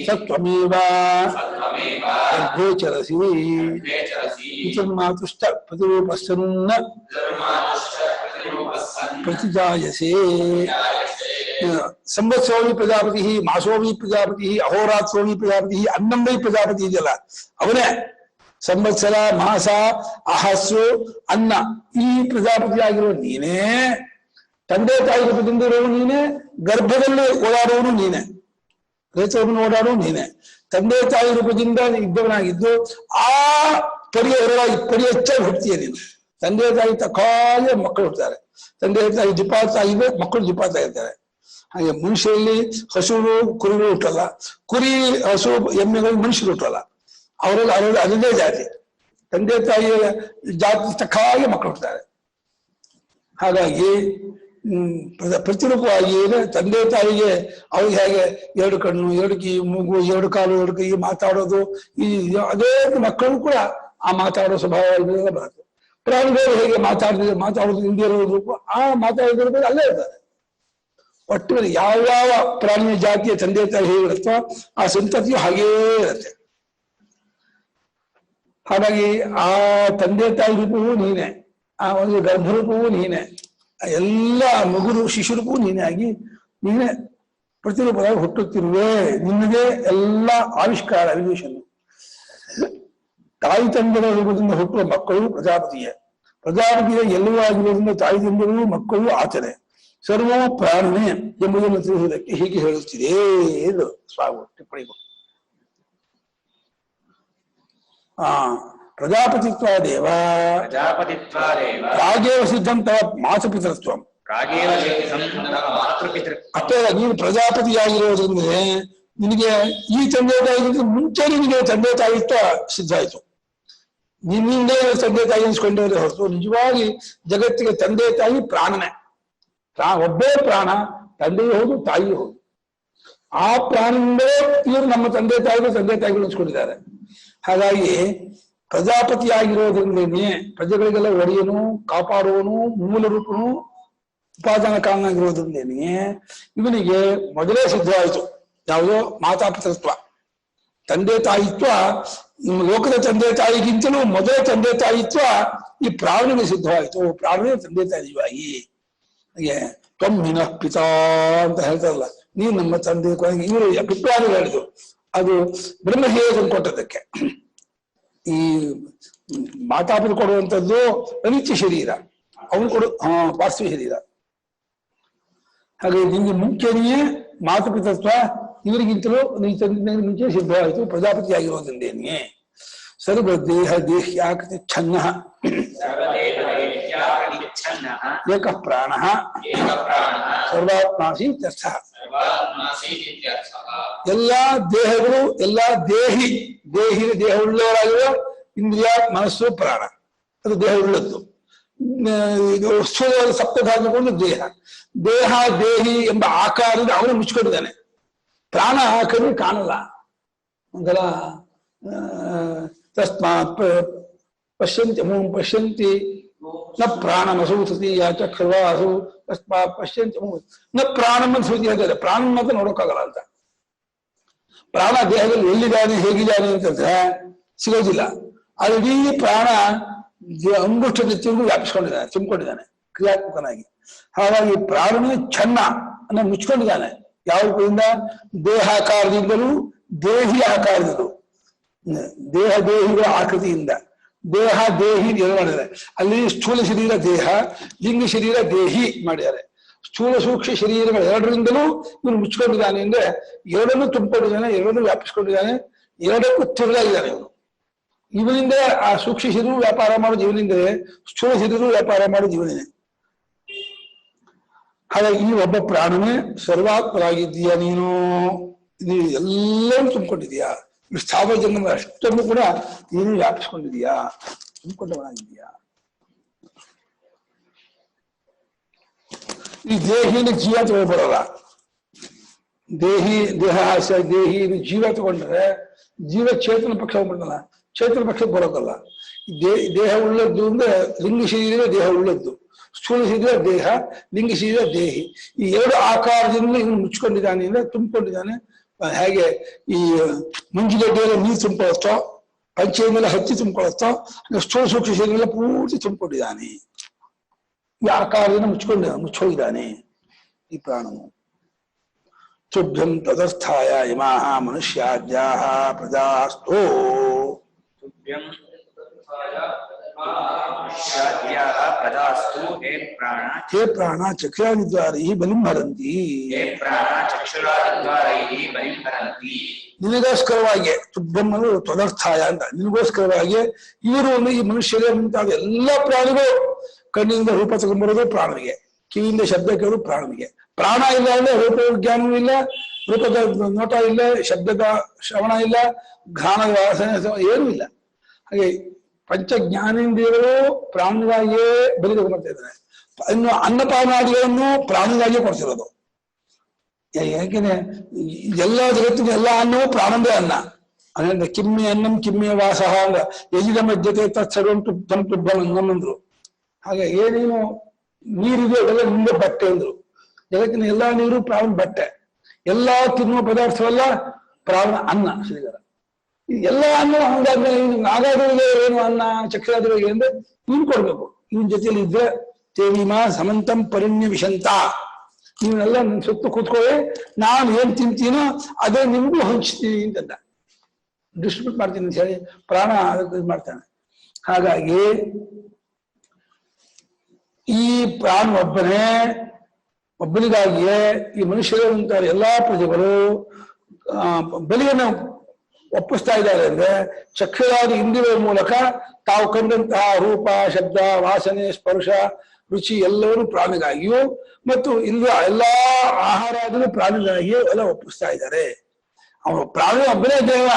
ಸತ್ವಮೇವ ಗರ್ಭೇಚರಸಿ ಮಾತುಷ್ಟ ಪ್ರತಿರೂಪಸ್ಸನ್ನ ಪ್ರತಿಜಾಯಸೆ. ಸಂವತ್ಸರೋವಿ ಪ್ರಜಾಪತಿ, ಮಾಸೋವಿ ಪ್ರಜಾಪತಿ, ಅಹೋರಾತ್ರೋವಿ ಪ್ರಜಾಪತಿ, ಅನ್ನಂ ವೈ ಪ್ರಜಾಪತಿ ಇದೆಯಲ್ಲ ಅವನೇ. ಸಂವತ್ಸರ, ಮಾಸ, ಅಹಸ್ರು, ಅನ್ನ, ಈ ಪ್ರಜಾಪತಿ ಆಗಿರೋ ನೀನೇ. ತಂದೆ ತಾಯಿ ರೂಪದಿಂದ ಇರೋನು ನೀನೆ, ಗರ್ಭದಲ್ಲಿ ಓಡಾಡುವನು ನೀನೆ, ರೇತವನ್ನು ಓಡಾಡುವ ನೀನೆ. ತಂದೆ ತಾಯಿ ರೂಪದಿಂದ ಇದ್ದವನಾಗಿದ್ದು ಆ ಪರಿ ಹೆಚ್ಚಾಗಿ ಹುಡ್ತೀಯ ನೀನು. ತಂದೆ ತಾಯಿ ತಕ್ಕಾಗೆ ಮಕ್ಕಳು ಹುಡ್ತಾರೆ, ತಂದೆ ತಾಯಿ ಜಿಪಾತ ಇದೆ, ಮಕ್ಕಳು ಜಿಪಾತ ಇರ್ತಾರೆ. ಹಾಗೆ ಮನುಷ್ಯರಲ್ಲಿ ಹಸುಗಳು ಕುರಿಗಳು ಹುಟ್ಟಲ್ಲ, ಕುರಿ ಹಸು ಎಮ್ಮೆಗಳು ಮನುಷ್ಯರು ಹುಟ್ಟಲ್ಲ. ಅವರಲ್ಲಿ ಅದರದೇ ಜಾತಿ, ತಂದೆ ತಾಯಿಯ ಜಾತಿ ತಕ್ಕಾಗೆ ಮಕ್ಕಳು ಹುಡ್ತಾರೆ. ಹಾಗಾಗಿ ಪ್ರತಿರೂಪವಾಗಿ ತಂದೆ ತಾಯಿಗೆ ಅವ್ರಿಗೆ ಹೇಗೆ ಎರಡು ಕಣ್ಣು, ಎರಡು ಕೈ, ಮೂಗು, ಎರಡು ಕಾಲು, ಎರಡು ಕೈ, ಮಾತಾಡೋದು, ಈ ಅದೇ ಮಕ್ಕಳು ಕೂಡ ಆ ಮಾತಾಡೋ ಸ್ವಭಾವ ಇದೆಲ್ಲ ಬರುತ್ತೆ. ಪ್ರಾಣಿಗಳು ಹೇಗೆ ಮಾತಾಡೋದು ಇಂದಿರೋ ರೂಪ, ಆ ಮಾತಾಡೋದ್ರ ಅಲ್ಲೇ ಇರ್ತಾರೆ. ಒಟ್ಟು ಯಾವ ಪ್ರಾಣಿಯ ಜಾತಿಯ ತಂದೆ ತಾಯಿ ಹೇಗಿರುತ್ತೋ ಆ ಸಂತತಿಯು ಹಾಗೇ ಇರುತ್ತೆ. ಹಾಗಾಗಿ ಆ ತಂದೆ ತಾಯಿ ರೂಪವೂ ನೀನೆ, ಆ ಒಂದು ಗರ್ಭರೂಪವೂ ನೀನೆ, ಎಲ್ಲ ಮಗುರು ಶಿಶುರೂಪವೂ ನೀನೇ ಆಗಿ ನೀನೆ ಪ್ರತಿರೂಪವಾಗಿ ಹುಟ್ಟುತ್ತಿರುವೆ. ನಿನ್ನದೇ ಎಲ್ಲ ಆವಿಷ್ಕಾರ ಅವಿವೇಶನ್. ತಾಯಿ ತಂದೆಗಳ ರೂಪದಿಂದ ಹುಟ್ಟುವ ಮಕ್ಕಳು ಪ್ರಜಾಪತಿಯೇ. ಪ್ರಜಾಪತಿಯ ಎಲ್ಲವೂ ಆಗಿರುವುದರಿಂದ ತಾಯಿ ತಂದೆಗಳು ಮಕ್ಕಳು ಆಚರಣೆ ಸರ್ವವು ಪ್ರಾಣನೆ ಎಂಬುದನ್ನು ತಿಳಿಸುವುದಕ್ಕೆ ಹೀಗೆ ಹೇಳುತ್ತಿದೆ ಎಂದು ಸ್ವಾಮಿ ಟಿಪ್ಪಣಿ ಕೊಟ್ಟು. ಪ್ರಜಾಪತಿತ್ವಾದೇವ ರಾಗೇವ ಸಿದ್ಧಂ ತವ ಮಾತೃಪಿತೃತ್ವ. ಅಷ್ಟೇ, ನೀನು ಪ್ರಜಾಪತಿಯಾಗಿರೋದ್ರಿಂದ ನಿನಗೆ ಈ ತಂದೆ ತಾಯಿ ಮುಂಚೆ ನಿನಗೆ ತಂದೆ ತಾಯಿತ್ವ ಸಿದ್ಧ ಆಯ್ತು. ನಿನ್ನಿಂದ ತಂದೆ ತಾಯಿ ಅನ್ಸ್ಕೊಂಡೇ ಹೊರತು ನಿಜವಾಗಿ ಜಗತ್ತಿಗೆ ತಂದೆ ತಾಯಿ ಪ್ರಾಣನೇ. ಒಬ್ಬೇ ಪ್ರಾಣ, ತಂದೆಯೂ ಹೌದು ತಾಯಿಯೂ ಹೌದು. ಆ ಪ್ರಾಣದಿಂದಲೇ ಇವರು ನಮ್ಮ ತಂದೆ ತಾಯಿಗಳು ಅನ್ಸ್ಕೊಂಡಿದ್ದಾರೆ. ಹಾಗಾಗಿ ಪ್ರಜಾಪತಿಯಾಗಿರೋದ್ರಿಂದನೇ ಪ್ರಜೆಗಳಿಗೆಲ್ಲ ಒಡೆಯನು, ಕಾಪಾಡುವನು, ಮೂಲ ರೂಪನು, ಉಪಾದಾನ ಕಾರಣನಾಗಿರೋದ್ರಿಂದೇನೆ ಇವನಿಗೆ ಮೊದಲೇ ಸಿದ್ಧವಾಯಿತು ಯಾವುದೋ ಮಾತಾಪಿತೃತ್ವ. ತಂದೆ ತಾಯಿತ್ವ ಲೋಕದ ತಂದೆ ತಾಯಿಗಿಂತಲೂ ಮೊದಲೇ ತಂದೆ ತಾಯಿತ್ವ ಈ ಪ್ರಾಣನಿಗೆ ಸಿದ್ಧವಾಯಿತು. ಪ್ರಾಣನೇ ತಂದೆ ತಾಯಿಯಾಗಿ ಹಾಗೆ ತ್ವಮ್ಮಿನ ಪಿತಾ ಅಂತ ಹೇಳ್ತಾರಲ್ಲ, ನೀವು ನಮ್ಮ ತಂದೆ. ಇವರು ಪಿತ್ವಾದಿಗಳು ಹೇಳಿದ್ರು, ಅದು ಬ್ರಹ್ಮಹೇಯನ್ ಕೊಟ್ಟದಕ್ಕೆ. ಈ ಮಾತಾಪಿತ ಕೊಡುವಂಥದ್ದು ಅನಿತ್ಯ ಶರೀರ, ಅವನು ಪಾರ್ಥಿವ ಶರೀರ. ಹಾಗೆ ನಿಮ್ಗೆ ಮುಂಚೆನೆಯೇ ಮಾತೃಪಿತತ್ವ ಇವರಿಗಿಂತಲೂ ನೀ ತಂದೆ ಮುಂಚೆ ಸಿದ್ಧವಾಯಿತು ಪ್ರಜಾಪತಿ ಆಗಿರೋದ್ರಿಂದೇನೆ. ಸರ್ವದೇಹ ದೇಹ್ಯಾಕೃತಿ ಛನ್ನ ಏಕ ಪ್ರಾಣ ಸರ್ವಾತ್ಮಾಸಿ ಇತ್ಯರ್ಥ. ಎಲ್ಲಾ ದೇಹಗಳು, ಎಲ್ಲಾ ದೇಹಿ ದೇಹವುಳ್ಳವರಾಗಿರುವ ಇಂದ್ರಿಯ, ಮನಸ್ಸು, ಪ್ರಾಣ ಅದು ದೇಹ ಉಳ್ಳದ್ದು. ಇದು ಸ್ಥೂಲವಾದ ಸಪ್ತಧಾತುಗಳು ದೇಹ. ದೇಹ ದೇಹಿ ಎಂಬ ಆಕಾರದಿಂದ ಅವನು ಮುಚ್ಕೊಂಡಿದ್ದಾನೆ. ಪ್ರಾಣ ಕಣ್ಣು ಕಾಣಲ್ಲ. ಒಂಥರ ತಸ್ಮಾತ್ ಪಶ್ಯಂತಿ ಮೂಂ ಪಶ್ಯಂತಿ ನ ಪ್ರಾಣಮಸು ತೃತೀಯ ಚಕ್ಷುರ್ವಾಸು ತಸ್ಮಾತ್ ಪಶ್ಯಂತಿ ಮೂಂ ನ ಪ್ರಾಣಂ ಅಂತ ಶ್ರುತಿ ಹೇಳ್ತಾರೆ. ಪ್ರಾಣ ಮಾತ್ರ ನೋಡೋಕ್ಕಾಗಲ್ಲ ಅಂತ. ಪ್ರಾಣ ದೇಹದಲ್ಲಿ ಎಲ್ಲಿದ್ದಾನೆ ಹೇಗಿದ್ದಾನೆ ಅಂತಂದ್ರೆ ಸಿಗೋದಿಲ್ಲ. ಅದು ಇಡೀ ಪ್ರಾಣ ಅಂಗುಷ್ಟ ನೆತ್ತಿಗೂ ವ್ಯಾಪಿಸ್ಕೊಂಡಿದ್ದಾನೆ, ತುಂಬಿಕೊಂಡಿದ್ದಾನೆ ಕ್ರಿಯಾತ್ಮಕನಾಗಿ. ಹಾಗಾಗಿ ಪ್ರಾಣನೇ ಚೆನ್ನ ಅನ್ನ ಮುಚ್ಕೊಂಡಿದ್ದಾನೆ. ಯಾವುದರಿಂದ? ದೇಹಾಕಾರದಿಂದಲೂ ದೇಹಿ ಆಕಾರದಿಂದಲೂ, ದೇಹ ದೇಹಿಗಳ ಆಕೃತಿಯಿಂದ. ದೇಹ ದೇಹಿ ಎರಡು ಮಾಡಿದ್ದಾರೆ. ಅಲ್ಲಿ ಸ್ಥೂಲ ಶರೀರ ದೇಹ, ಲಿಂಗ ಶರೀರ ದೇಹಿ ಮಾಡಿದ್ದಾರೆ. ಸ್ಥೂಲ ಸೂಕ್ಷ್ಮ ಶರೀರಗಳು ಎರಡರಿಂದಲೂ ಇವನು ಮುಚ್ಕೊಂಡಿದ್ದಾನೆ ಅಂದ್ರೆ ಎರಡನ್ನೂ ತುಂಬಿಕೊಂಡಿದ್ದಾನೆ, ಎರಡನ್ನೂ ವ್ಯಾಪಿಸ್ಕೊಂಡಿದ್ದಾನೆ, ಎರಡಕ್ಕೂ ತಿರುಗಾಗಿದ್ದಾನೆ ಇವನು. ಇವನಿಂದ ಆ ಸೂಕ್ಷ್ಮ ಶರೀರ ವ್ಯಾಪಾರ ಮಾಡೋದು ಇವನಿಂದಲೇ, ಸ್ಥೂಲ ಶರೀರ ವ್ಯಾಪಾರ ಮಾಡೋದು ಇವನೇ. ಹಾಗಾಗಿ ಈ ಒಬ್ಬ ಪ್ರಾಣನೇ ಸರ್ವಾತ್ಮರಾಗಿದ್ದೀಯಾ ನೀನು. ನೀನು ಎಲ್ಲರೂ ತುಂಬಿಕೊಂಡಿದೀಯಾ. ಈ ಸ್ಥಾವರ ಜನ್ಮ ಅಷ್ಟನ್ನು ಕೂಡ ನೀನು ವ್ಯಾಪಿಸ್ಕೊಂಡಿದೀಯಾ, ತುಂಬಿಕೊಂಡವನಾಗಿದ್ದೀಯಾ. ಈ ದೇಹಿನ ಜೀವ ತಗೊಳ್ಬರೋಲ್ಲ. ದೇಹ ದೇಹಿ ಜೀವ ತಗೊಂಡ್ರೆ ಜೀವ ಚೇತನ ಪಕ್ಷ ಹೋಗ್ಬಿಡ್ತಲ್ಲ, ಚೇತನ ಪಕ್ಷಕ್ಕೆ ಬರೋದಲ್ಲ. ದೇಹ ಉಳ್ಳದ್ದು ಅಂದ್ರೆ ಲಿಂಗ ಶರೀರ ದೇಹ ಉಳ್ಳದ್ದು, ಸ್ಥೂಲ ಶರೀರ ದೇಹ, ಲಿಂಗ ಶರೀರ ದೇಹಿ. ಈ ಎರಡು ಆಕಾರದಿಂದ ಇವನು ಮುಚ್ಕೊಂಡಿದ್ದಾನೆ ಅಂದ್ರೆ ತುಂಬಿಕೊಂಡಿದ್ದಾನೆ. ಹೇಗೆ ಈ ಮಂಜುಗಡ್ಡೆಯಲ್ಲಿ ನೀರು ತುಂಬಿಕೊಳ್ಳುತ್ತೋ, ಪಂಚೆಯ ಮೇಲೆ ಹತ್ತಿ ತುಂಬಿಕೊಳ್ಳುತ್ತೋ, ಸ್ಥೂಲ ಸೂಕ್ಷ್ಮ ಶರೀರ ಪೂರ್ತಿ ತುಂಬಿಕೊಂಡಿದ್ದಾನೆ. ಈ ಆಕಾರದಿಂದ ಮುಚ್ಚೋಗಿದ್ದಾನೆ ಈ ಪ್ರಾಣವು. ತುಭ್ಯಂ ತದರ್ಥಾಯ ಇಮಾಹ ಮನುಷ್ಯಾದ್ಯಾಹ ಪ್ರಜಾಸ್ತೋ. ಹೇ ಪ್ರಾಣ ಚಕ್ಷುರಾದಿದ್ವಾರೈ ಬಲಿಂ ಹರಂತಿ. ನಿನಗೋಸ್ಕರವಾಗಿ ತುಭ್ಯಂ ತದರ್ಥಾಯ ಅಂತ, ನಿನಗೋಸ್ಕರವಾಗಿ ಇವರು ಈ ಮನುಷ್ಯರೇ ಮುಂತಾದ ಎಲ್ಲಾ ಪ್ರಾಣಿಗಳು ಕಣ್ಣಿನಿಂದ ರೂಪ ತಗೊಂಡ್ಬರೋದು ಪ್ರಾಣನಿಗೆ, ಕಿವಿಯಿಂದ ಶಬ್ದ ಕೇಳೋದು ಪ್ರಾಣನಿಗೆ. ಪ್ರಾಣ ಇಲ್ಲ ಅಂದ್ರೆ ರೂಪ ಜ್ಞಾನವೂ ಇಲ್ಲ, ರೂಪದ ನೋಟ ಇಲ್ಲ, ಶಬ್ದದ ಶ್ರವಣ ಇಲ್ಲ, ಘ್ರಾಣದ ವಾಸನೆ ಏನೂ ಇಲ್ಲ. ಹಾಗೆ ಪಂಚ ಜ್ಞಾನೇಂದ್ರಿಯಗಳು ಪ್ರಾಣನಿಗಾಗಿಯೇ ಬಲಿ ತಗೊಂಡ್ಬರ್ತಾ ಇದ್ದಾರೆ. ಇನ್ನು ಅನ್ನಪಾನಾದಿಗಳನ್ನು ಪ್ರಾಣನಿಗಾಗಿಯೇ ಕೊಡ್ತಿರೋದು. ಯಾಕೆಂದ್ರೆ ಎಲ್ಲ ಜಗತ್ತಿನ ಎಲ್ಲ ಅನ್ನವೂ ಪ್ರಾಣಂದೇ ಅನ್ನ. ಅಂದ್ರೆ ಕಿಮ್ಮೆ ಅನ್ನಂ ಕಿಮ್ಮೆ ವಾಸಃ ಅಂದ ಯಜಿದ ಮಧ್ಯತೆ ತತ್ಸರ್ವಂ ತುಬ್ಧಂ ತುಬ್ಧಂ ಅನ್ನಂ ಅಂದ್ರು. ಹಾಗೆ ಏನೇನು ನೀರಿದೆ ಅದೆಲ್ಲ ನಿಂದೆ ಬಟ್ಟೆ ಅಂದ್ರು. ಜಗತ್ತಿನ ಎಲ್ಲಾ ನೀರು ಪ್ರಾಣ ಬಟ್ಟೆ, ಎಲ್ಲಾ ತಿನ್ನುವ ಪದಾರ್ಥವೆಲ್ಲ ಪ್ರಾಣ ಅನ್ನ ಶ್ರೀಧರ. ಎಲ್ಲ ಅನ್ನ ಹಂಗಾದ್ಮೇಲೆ ನಾಗಾದಿಗಳಿಗೆ ಏನು ಅನ್ನ, ಚಕ್ರಾದಿಗಳಿಗೆ ಅಂದ್ರೆ ನೀನ್ ಕೊಡ್ಬೇಕು. ಇವನ್ ಜೊತೆಯಲ್ಲಿ ಇದ್ರೆ ತೇವಿಮಾ ಸಮಂತಂ ಪರಿಣ್ಯ ವಿಷಂತ, ನೀವೆಲ್ಲ ನನ್ನ ಸುತ್ತ ಕೂತ್ಕೊಳ್ಳಿ, ನಾನು ಏನ್ ತಿಂತೀನೋ ಅದೇ ನಿಮ್ಗೂ ಹಂಚ್ತೀನಿ ಅಂತಂದ. ಡಿಸ್ಟ್ರಿಬ್ಯೂಟ್ ಮಾಡ್ತೀನಿ ಅಂತ ಹೇಳಿ ಪ್ರಾಣ ಇದು ಮಾಡ್ತಾನೆ. ಹಾಗಾಗಿ ಈ ಪ್ರಾಣ ಒಬ್ಬನಿಗಾಗಿಯೇ ಈ ಮನುಷ್ಯರೇ ಅಂತಾರೆ ಎಲ್ಲಾ ಪ್ರಜೆಗಳು ಬಲಿಯನ್ನು ಒಪ್ಪಿಸ್ತಾ ಇದ್ದಾರೆ. ಅಂದ್ರೆ ಚಕ್ಷುರಾದಿ ಇಂದ್ರಿಯಗಳ ಮೂಲಕ ತಾವು ಕಂಡಂತಹ ರೂಪ, ಶಬ್ದ, ವಾಸನೆ, ಸ್ಪರ್ಶ, ರುಚಿ ಎಲ್ಲವೂ ಪ್ರಾಣಿಗಾಗಿಯೂ ಮತ್ತು ಇಲ್ಲಿ ಎಲ್ಲಾ ಆಹಾರಾದಿಗಳು ಪ್ರಾಣಿಗಾಗಿಯೂ ಎಲ್ಲ ಒಪ್ಪಿಸ್ತಾ ಇದ್ದಾರೆ. ಅವನು ಪ್ರಾಣಿ ಒಬ್ಬನೇ ದೇವ.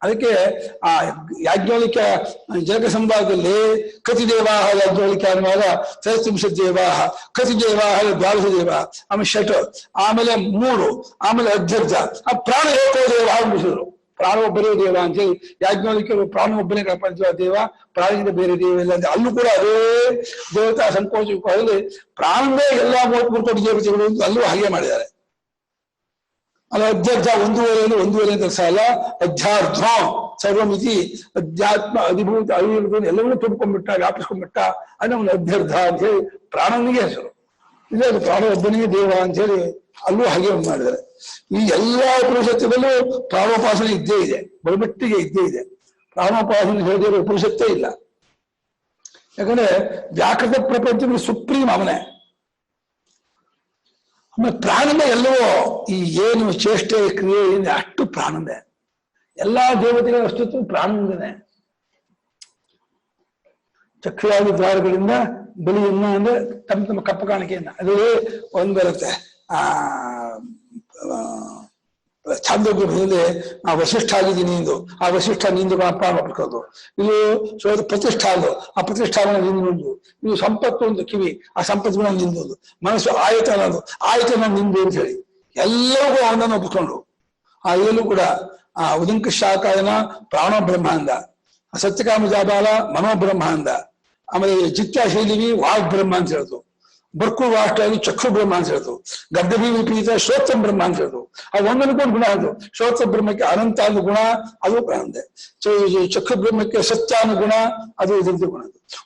ಅದಕ್ಕೆ ಆ ಯಾಜ್ಞವಲ್ಕ್ಯ ಜನಕ ಸಂವಾದದಲ್ಲಿ ಕತಿ ದೇವಾಹ ಯಾಜ್ಞವಲ್ಕ್ಯ ಅನ್ನುವಾಗ 13 ದೇವಾಹ, ಕತಿ ದೇವಾಹ 12 ದೇವ, ಆಮೇಲೆ ಷಟ್, ಆಮೇಲೆ 3, ಆಮೇಲೆ ಅಧ್ಯರ್ಥ. ಆ ಪ್ರಾಣ ಏಕೋ ದೇವ ಅಂಬಿಸಿದ್ರು. ಪ್ರಾಣ ಒಬ್ಬರೇ ದೇವ ಅಂತೇಳಿ ಯಾಜ್ಞವಲ್ಕ್ಯರು ಪ್ರಾಣ ಒಬ್ಬನೇ ಪ್ರಪಂಚ ದೇವ, ಪ್ರಾಣಿಯಿಂದ ಬೇರೆ ದೇವ ಇಲ್ಲ ಅಂತ. ಅಲ್ಲೂ ಕೂಡ ಅದೇ ದೇವತಾ ಸಂಕೋಚದಲ್ಲಿ ಪ್ರಾಣವೇ ಎಲ್ಲಾ ಮೂರ್ಕೋಟಿ ದೇವತೆಗಳು ಅಂತ ಅಲ್ಲೂ ಹಾಗೆ ಮಾಡಿದ್ದಾರೆ. ಅಲ್ಲ ಅಧ್ಯರ್ಥ ಒಂದೂವರೆ ಅಂತ ಅಲ್ಲ, ಅಧ್ಯಾರ್ಥ ಸರ್ವಮಿತಿ ಅಧ್ಯಾತ್ಮ ಅಧಿಭೂತ ಅವಿಭೂತ ಎಲ್ಲವನ್ನೂ ತುಂಬಿಕೊಂಡ್ಬಿಟ್ಟ, ವ್ಯಾಪಿಸ್ಕೊಂಡ್ಬಿಟ್ಟ ಅನ್ನೋ ಒಂದು ಅಧ್ಯರ್ಥ ಅಂತ ಹೇಳಿ ಪ್ರಾಣನಿಗೆ ಹೆಸರು. ಇದೇ ಅದು ಪ್ರಾಣ ಒಬ್ಬನಿಗೆ ದೇವ ಅಂತ ಹೇಳಿ ಅಲ್ಲೂ ಹಾಗೆ ಮಾಡಿದ್ದಾರೆ. ಈ ಎಲ್ಲಾ ಉಪನಿಷತ್ತುಗಳಲ್ಲೂ ಪ್ರಾಣೋಪಾಸನೆ ಇದ್ದೇ ಇದೆ, ಬಲಮಟ್ಟಿಗೆ ಇದ್ದೇ ಇದೆ. ಪ್ರಾಣೋಪಾಸನೆ ಹೇಳಿದ್ರೆ ಉಪನಿಷತ್ತೇ ಇಲ್ಲ. ಯಾಕಂದ್ರೆ ವ್ಯಾಕೃತ ಪ್ರಪಂಚದಲ್ಲಿ ಸುಪ್ರೀಂ ಅವನೇ. ಆಮೇಲೆ ಪ್ರಾಣಂದೇ ಎಲ್ಲವೋ. ಈ ಏನು ಚೇಷ್ಟೆ ಕ್ರಿಯೆ ಏನಿದೆ ಅಷ್ಟು ಪ್ರಾಣಂದೇ. ಎಲ್ಲಾ ದೇವತೆಗಳ ಅಸ್ತಿತ್ವ ಪ್ರಾಣಂದೇ. ಚಕ್ಷುರಾದಿ ದ್ವಾರಗಳಿಂದ ಬಲಿಯನ್ನ ಅಂದ್ರೆ ತಮ್ಮ ಕಪ್ಪ ಕಾಣಿಕೆಯನ್ನ ಅದೇ ಒಂದ್ ಬರುತ್ತೆ. ಛಾಂದೋಗ್ಯದಲ್ಲಿ ನಾ ವಸಿಷ್ಠ ಆಗಿದ್ದೀನಿ ಎಂದು ಆ ವಸಿಷ್ಠ ನಿಂದು ಅಪ್ಪ ಮಾಡ್ಕೊಂಡು ಇದು ಪ್ರತಿಷ್ಠಾ ಅದು ಆ ಪ್ರತಿಷ್ಠಾನ ನಿಂದು ಇದು ಸಂಪತ್ತು ಒಂದು ಕಿವಿ ಆ ಸಂಪತ್ತು ಗುಣ ನಿಂದು ಮನಸ್ಸು ಆಯತನ ಅದು ಆಯತನ ನಿಂದು ಅಂತ ಹೇಳಿ ಎಲ್ಲರಿಗೂ ಅವನನ್ನು ಒಪ್ಪಿಕೊಂಡು ಆ ಇದರಲ್ಲೂ ಕೂಡ ಆ ಉದಂಕ ಶಾಖಾಯನ ಪ್ರಾಣ ಬ್ರಹ್ಮ ಅಂದ, ಸತ್ಯಕಾಮ ಜಾಬಾಲ ಮನೋಬ್ರಹ್ಮ ಅಂದ, ಆಮೇಲೆ ಚಿತ್ತಾಶೈಲಿವಿ ವಾಗ್ ಬ್ರಹ್ಮ ಅಂತ ಹೇಳ್ತು, ಬರ್ಕು ವಾಷ್ಟಾಗಿ ಚಕ್ಷು ಬ್ರಹ್ಮ ಅಂತ ಹೇಳ್ತು, ಗಡ್ಡಭಿ ವಿಪರೀತ ಶ್ರೋತ್ರ ಬ್ರಹ್ಮ ಅಂತ ಹೇಳ್ತು. ಆ ಒಂದೊಂದು ಗುಣ ಅದು. ಶ್ರೋತ್ರ ಬ್ರಹ್ಮಕ್ಕೆ ಅನಂತ ಅನ್ನೋ ಗುಣ ಅದು ಅಂದೆ. ಚಕ್ಷು ಬ್ರಹ್ಮಕ್ಕೆ ಸತ್ಯ ಅನ್ನೋ ಗುಣ ಅದು ಇದ್ರದ್ದು ಗುಣ.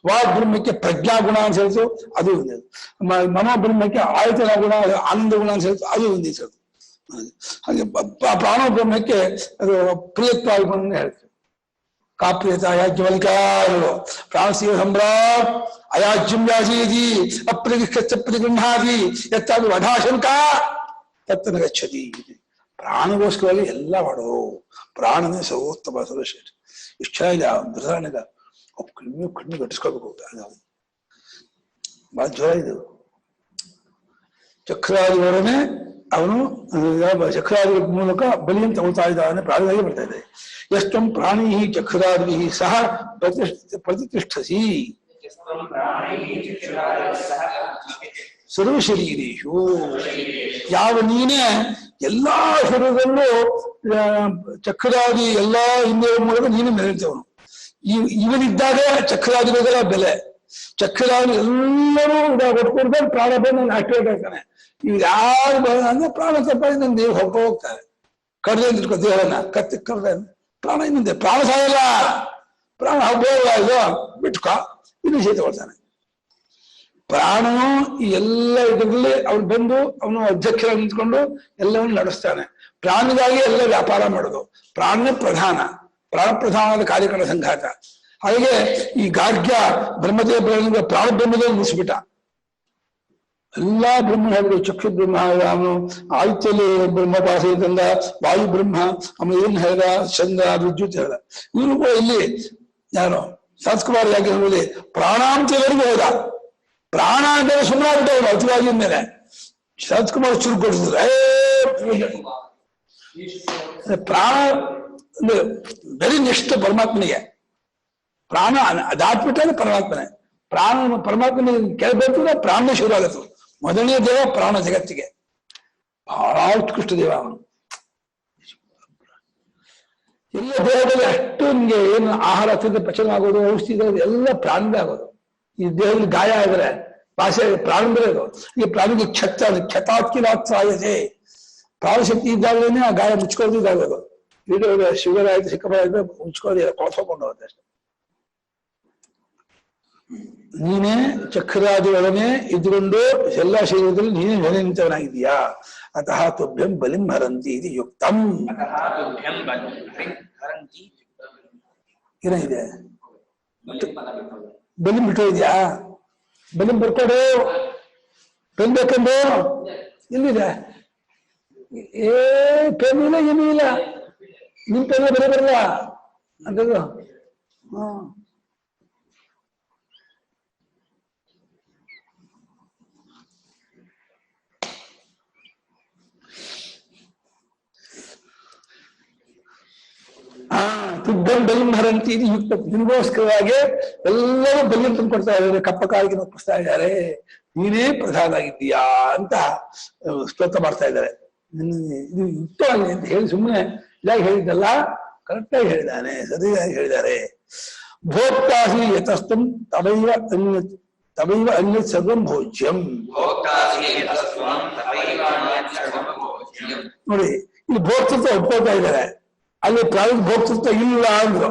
ವಾಗ್ ಬ್ರಹ್ಮಕ್ಕೆ ಪ್ರಜ್ಞಾ ಗುಣ ಅಂತ ಹೇಳ್ತು, ಅದು ಒಂದು. ಮನೋಬ್ರಹ್ಮಕ್ಕೆ ಆಯತನ ಗುಣ, ಆನಂದ ಗುಣ ಅಂತ ಹೇಳ್ತು, ಅದು ಒಂದು ಹೇಳ್ತು. ಹಾಗೆ ಪ್ರಾಣ ಬ್ರಹ್ಮಕ್ಕೆ ಅದು ಪ್ರಿಯತ್ವ ಗುಣ ಹೇಳ್ತು. ಕಾಪ್ರಿಯತ ಅಯಾಜ್ಞವಲಿಕಾರು ಪ್ರಾಣಸ್ಥಿರ ಸಮ್ರಾಟ್ ಅಯಾಜ್ಯಂ ವ್ಯಾಸೀತಿ ಅಪ್ರಗೃಹಾದಿ ಎತ್ತಾದ್ರು ವಧಾಶಂಕ ತತ್ತನ ಗಚ್ಚತಿ. ಪ್ರಾಣಗೋಸ್ಕರವಾಗಿ ಎಲ್ಲ ಮಾಡೋದು. ಪ್ರಾಣನೇ ಸರ್ವೋತ್ತಮ ಸರ್ವಶ್ರೇಷ್ಠ. ಇಷ್ಟ ಚೆನ್ನಾಗಿದೆ ಬೃಹದಾರಣ್ಯಕ. ಕಣ್ಣು ಗಟ್ಟಿಸ್ಕೋಬೇಕು. ಬಹಳ ಜ್ವರ ಇದು. ಚಕ್ರಾದಿವರನೇ ಅವನು ಚಕ್ರಾದಿ ಮೂಲಕ ಬಲಿಯನ್ನು ತಗೊಳ್ತಾ ಇದ್ದಾನೆ. ಪ್ರಾಣವಾಗಿ ಬರ್ತಾ ಇದೆ. ಎಷ್ಟಂ ಪ್ರಾಣಿ ಚಕ್ರಾದಿ ಸಹ ಪ್ರತಿಷ್ಠಸಿ ಸರ್ವ ಶರೀರೇಶು. ಯಾವ ನೀನೇ ಎಲ್ಲಾ ಶರೀರದಲ್ಲೂ ಚಕ್ರಾದಿ ಎಲ್ಲಾ ಇಂದ್ರಿಯ ಮೂಲಕ ನೀನು ಮೆರೆಯುತ್ತವನು. ಇವನಿದ್ದಾಗ ಚಕ್ರಾದಿಗಳ ಬೆಲೆ. ಚಕ್ರಾದಿ ಎಲ್ಲರೂ ಒಟ್ಕೊಡ್ತಾರೆ. ಪ್ರಾಣ ಬಂದು ಆಕ್ಟಿವೇಟ್ ಆಗ್ತಾನೆ. ಇವ್ ಯಾರು ಅಂದ್ರೆ ಪ್ರಾಣ ತಪ್ಪಾಗಿ ನನ್ನ ದೇಹ ಹೋಗ್ತಾರೆ. ಕಡ್ದೆ ಇಟ್ಕೋ ದೇಹನ ಕತ್ತಿ ಕಡ್ದೆ ಪ್ರಾಣ ಇನ್ನೊಂದೆ. ಪ್ರಾಣ ಸಾಯಲ್ಲ. ಪ್ರಾಣ ಹಬ್ಬ ಇದು ಬಿಟ್ಕೊ ಇನ್ನು ಸಹಿತ ಕೊಡ್ತಾನೆ. ಪ್ರಾಣನು ಈ ಎಲ್ಲ ಇದರಲ್ಲಿ ಅವನು ಬಂದು ಅವನು ಅಧ್ಯಕ್ಷರಾಗಿ ನಿಂತ್ಕೊಂಡು ಎಲ್ಲವನ್ನು ನಡೆಸ್ತಾನೆ. ಪ್ರಾಣಗಾಗಿ ಎಲ್ಲ ವ್ಯಾಪಾರ ಮಾಡೋದು. ಪ್ರಾಣನೇ ಪ್ರಧಾನ. ಪ್ರಾಣ ಪ್ರಧಾನವಾದ ಕಾರ್ಯಕ್ರಮ ಸಂಘಾತ. ಹಾಗೆ ಈ ಗಾರ್ಗ್ಯ ಬ್ರಹ್ಮದೇವ ಪ್ರಾಣ ಬ್ರಹ್ಮದೇವ ಮುಗಿಸ್ಬಿಟ್ಟ. ಎಲ್ಲಾ ಬ್ರಹ್ಮ ಹೇಳಿದ್ರು. ಚಕ್ಷು ಬ್ರಹ್ಮ ಅವನು ಆದಿತ್ಯಲ್ಲಿ ಬ್ರಹ್ಮಪಾಸ ತಂದ, ವಾಯು ಬ್ರಹ್ಮ ಆಮೇಲೆ ಏನ್ ಹೇಳ್ದ, ಚಂದ ವಿದ್ಯುತ್ ಹೇಳ್ದ. ಇವನು ಕೂಡ ಇಲ್ಲಿ ಯಾರು ಸಂಸ್ಕುಮಾರ್ ಯಾಕೆ ಪ್ರಾಣಾಂತವರೆಗೂ ಹೋದ. ಪ್ರಾಣ ಅಂದರೆ ಸುಮ್ಮನಾಗ್ಬಿಟ್ಟ ಅವರು ಅತಿವಾಗಿ ಮೇಲೆ. ಸಂಸ್ಕುಮಾರ್ ಚುರುಕು ಕೊಡ್ತಿದ್ರು. ಪ್ರಾಣ ಬರೀ ನಿಷ್ಠ ಪರಮಾತ್ಮನಿಗೆ. ಪ್ರಾಣ ಅದಾಟ್ಬಿಟ್ರೆ ಪರಮಾತ್ಮನೇ. ಪ್ರಾಣ ಪರಮಾತ್ಮನ ಕೇಳ್ಬೇಕು. ಪ್ರಾಣ ಶುರು ಆಗತ್ತು. ಮೊದಲನೇ ದೇವ ಪ್ರಾಣ ಜಗತ್ತಿಗೆ. ಬಹಳ ಉತ್ಕೃಷ್ಟ ದೇವ ಅವನು. ಎಲ್ಲ ದೇಹದಲ್ಲಿ ಅಷ್ಟು ನಿಮ್ಗೆ ಏನು ಆಹಾರ ತಿಂದು ಪಚನ ಆಗೋದು, ಔಷಧಿ ಎಲ್ಲ ಪ್ರಾಣದೇ ಆಗೋದು. ಈ ದೇಹದಲ್ಲಿ ಗಾಯ ಆಗಿದ್ರೆ ಭಾಷೆ ಪ್ರಾಣಂದ್ರೆ ಅದು. ಈ ಪ್ರಾಣಿಗೆ ಕ್ಷತಾತ್ಕಿಲಾತ್ಸಾಯತೆ. ಪ್ರಾಣಶಕ್ತಿ ಇದ್ದಾಗಲೇ ಆ ಗಾಯ ಮುಚ್ಕೋದು ಇದಾಗೋದು. ಇದು ಶುಗರ್ ಆಯ್ತು, ಸಿಕ್ಕಪ್ಪ ಆಯ್ತು, ಮುಚ್ಕೋದಿಲ್ಲ, ಕೊಳಸ್ಕೊಂಡು ಹೋಗುತ್ತೆ ಅಷ್ಟೆ. ನೀನೇ ಚಕ್ರಾದಿಗಳನ್ನೇ ಇದ್ಕೊಂಡು ಎಲ್ಲ ಶರೀರದಲ್ಲಿ ನೀನೇ ನೆಲೆ ನಿಂತವನಾಗಿದ್ದೀಯಾ. ಅತಃ ತುಭ್ಯಂ ಬಲಿಂ ಹರಂತಿ ಇದು ಯುಕ್ತಂ. ಏನಿದೆ ಬಲಿಂ ಬಿಟ್ಟು ಇದೆಯಾ? ಬಲಿಂ ಬರ್ಕೊಡು. ಪೆನ್ ಬೇಕಂದು ಎಲ್ಲಿದೆ? ಪೆನ್ ಇಲ್ಲ, ಏನೂ ಇಲ್ಲ. ನಿಮ್ ಪೆನ್ ಬರೀ ಬರಲ್ಲ ಅಂತದ್ದು. ತುಬ್ಬಂ ಬಲಿಂ ಹರಂತಿ ಇದು ಯುಕ್ತ. ನಿಮಗೋಸ್ಕರವಾಗಿ ಎಲ್ಲರೂ ಬಲಿಯನ್ನು ತಂದುಕೊಡ್ತಾ ಇದ್ದಾರೆ. ಕಪ್ಪ ಕಾಯಿಗೆ ಒಪ್ಪಿಸ್ತಾ ಇದ್ದಾರೆ. ನೀನೇ ಪ್ರಧಾನ ಆಗಿದ್ದೀಯಾ ಅಂತ ಸ್ತೋತ್ರ ಮಾಡ್ತಾ ಇದ್ದಾರೆ. ಇದು ಯುಕ್ತವಾಗಿದೆ ಅಂತ ಹೇಳಿ ಸುಮ್ಮನೆ ಇದಾಗಿ ಹೇಳಿದ್ದಲ್ಲ, ಕರೆಕ್ಟಾಗಿ ಹೇಳಿದ್ದಾನೆ, ಸರಿಯಾಗಿ ಹೇಳಿದ್ದಾರೆ. ಭೋಕ್ತಾಸಿ ಯತಸ್ತಂ ತವೈವ ಅನ್ಯ ಸರ್ವಂ ಭೋಜ್ಯಂ. ನೋಡಿ, ಇಲ್ಲಿ ಭೋಕ್ತೃತ್ವ ಒಪ್ಕೊಳ್ತಾ ಇದ್ದಾರೆ. ಅಲ್ಲಿ ಪ್ರಾಣ ಭೋಕ್ತೃತ್ವ ಇಲ್ಲ ಅಂದ್ರು.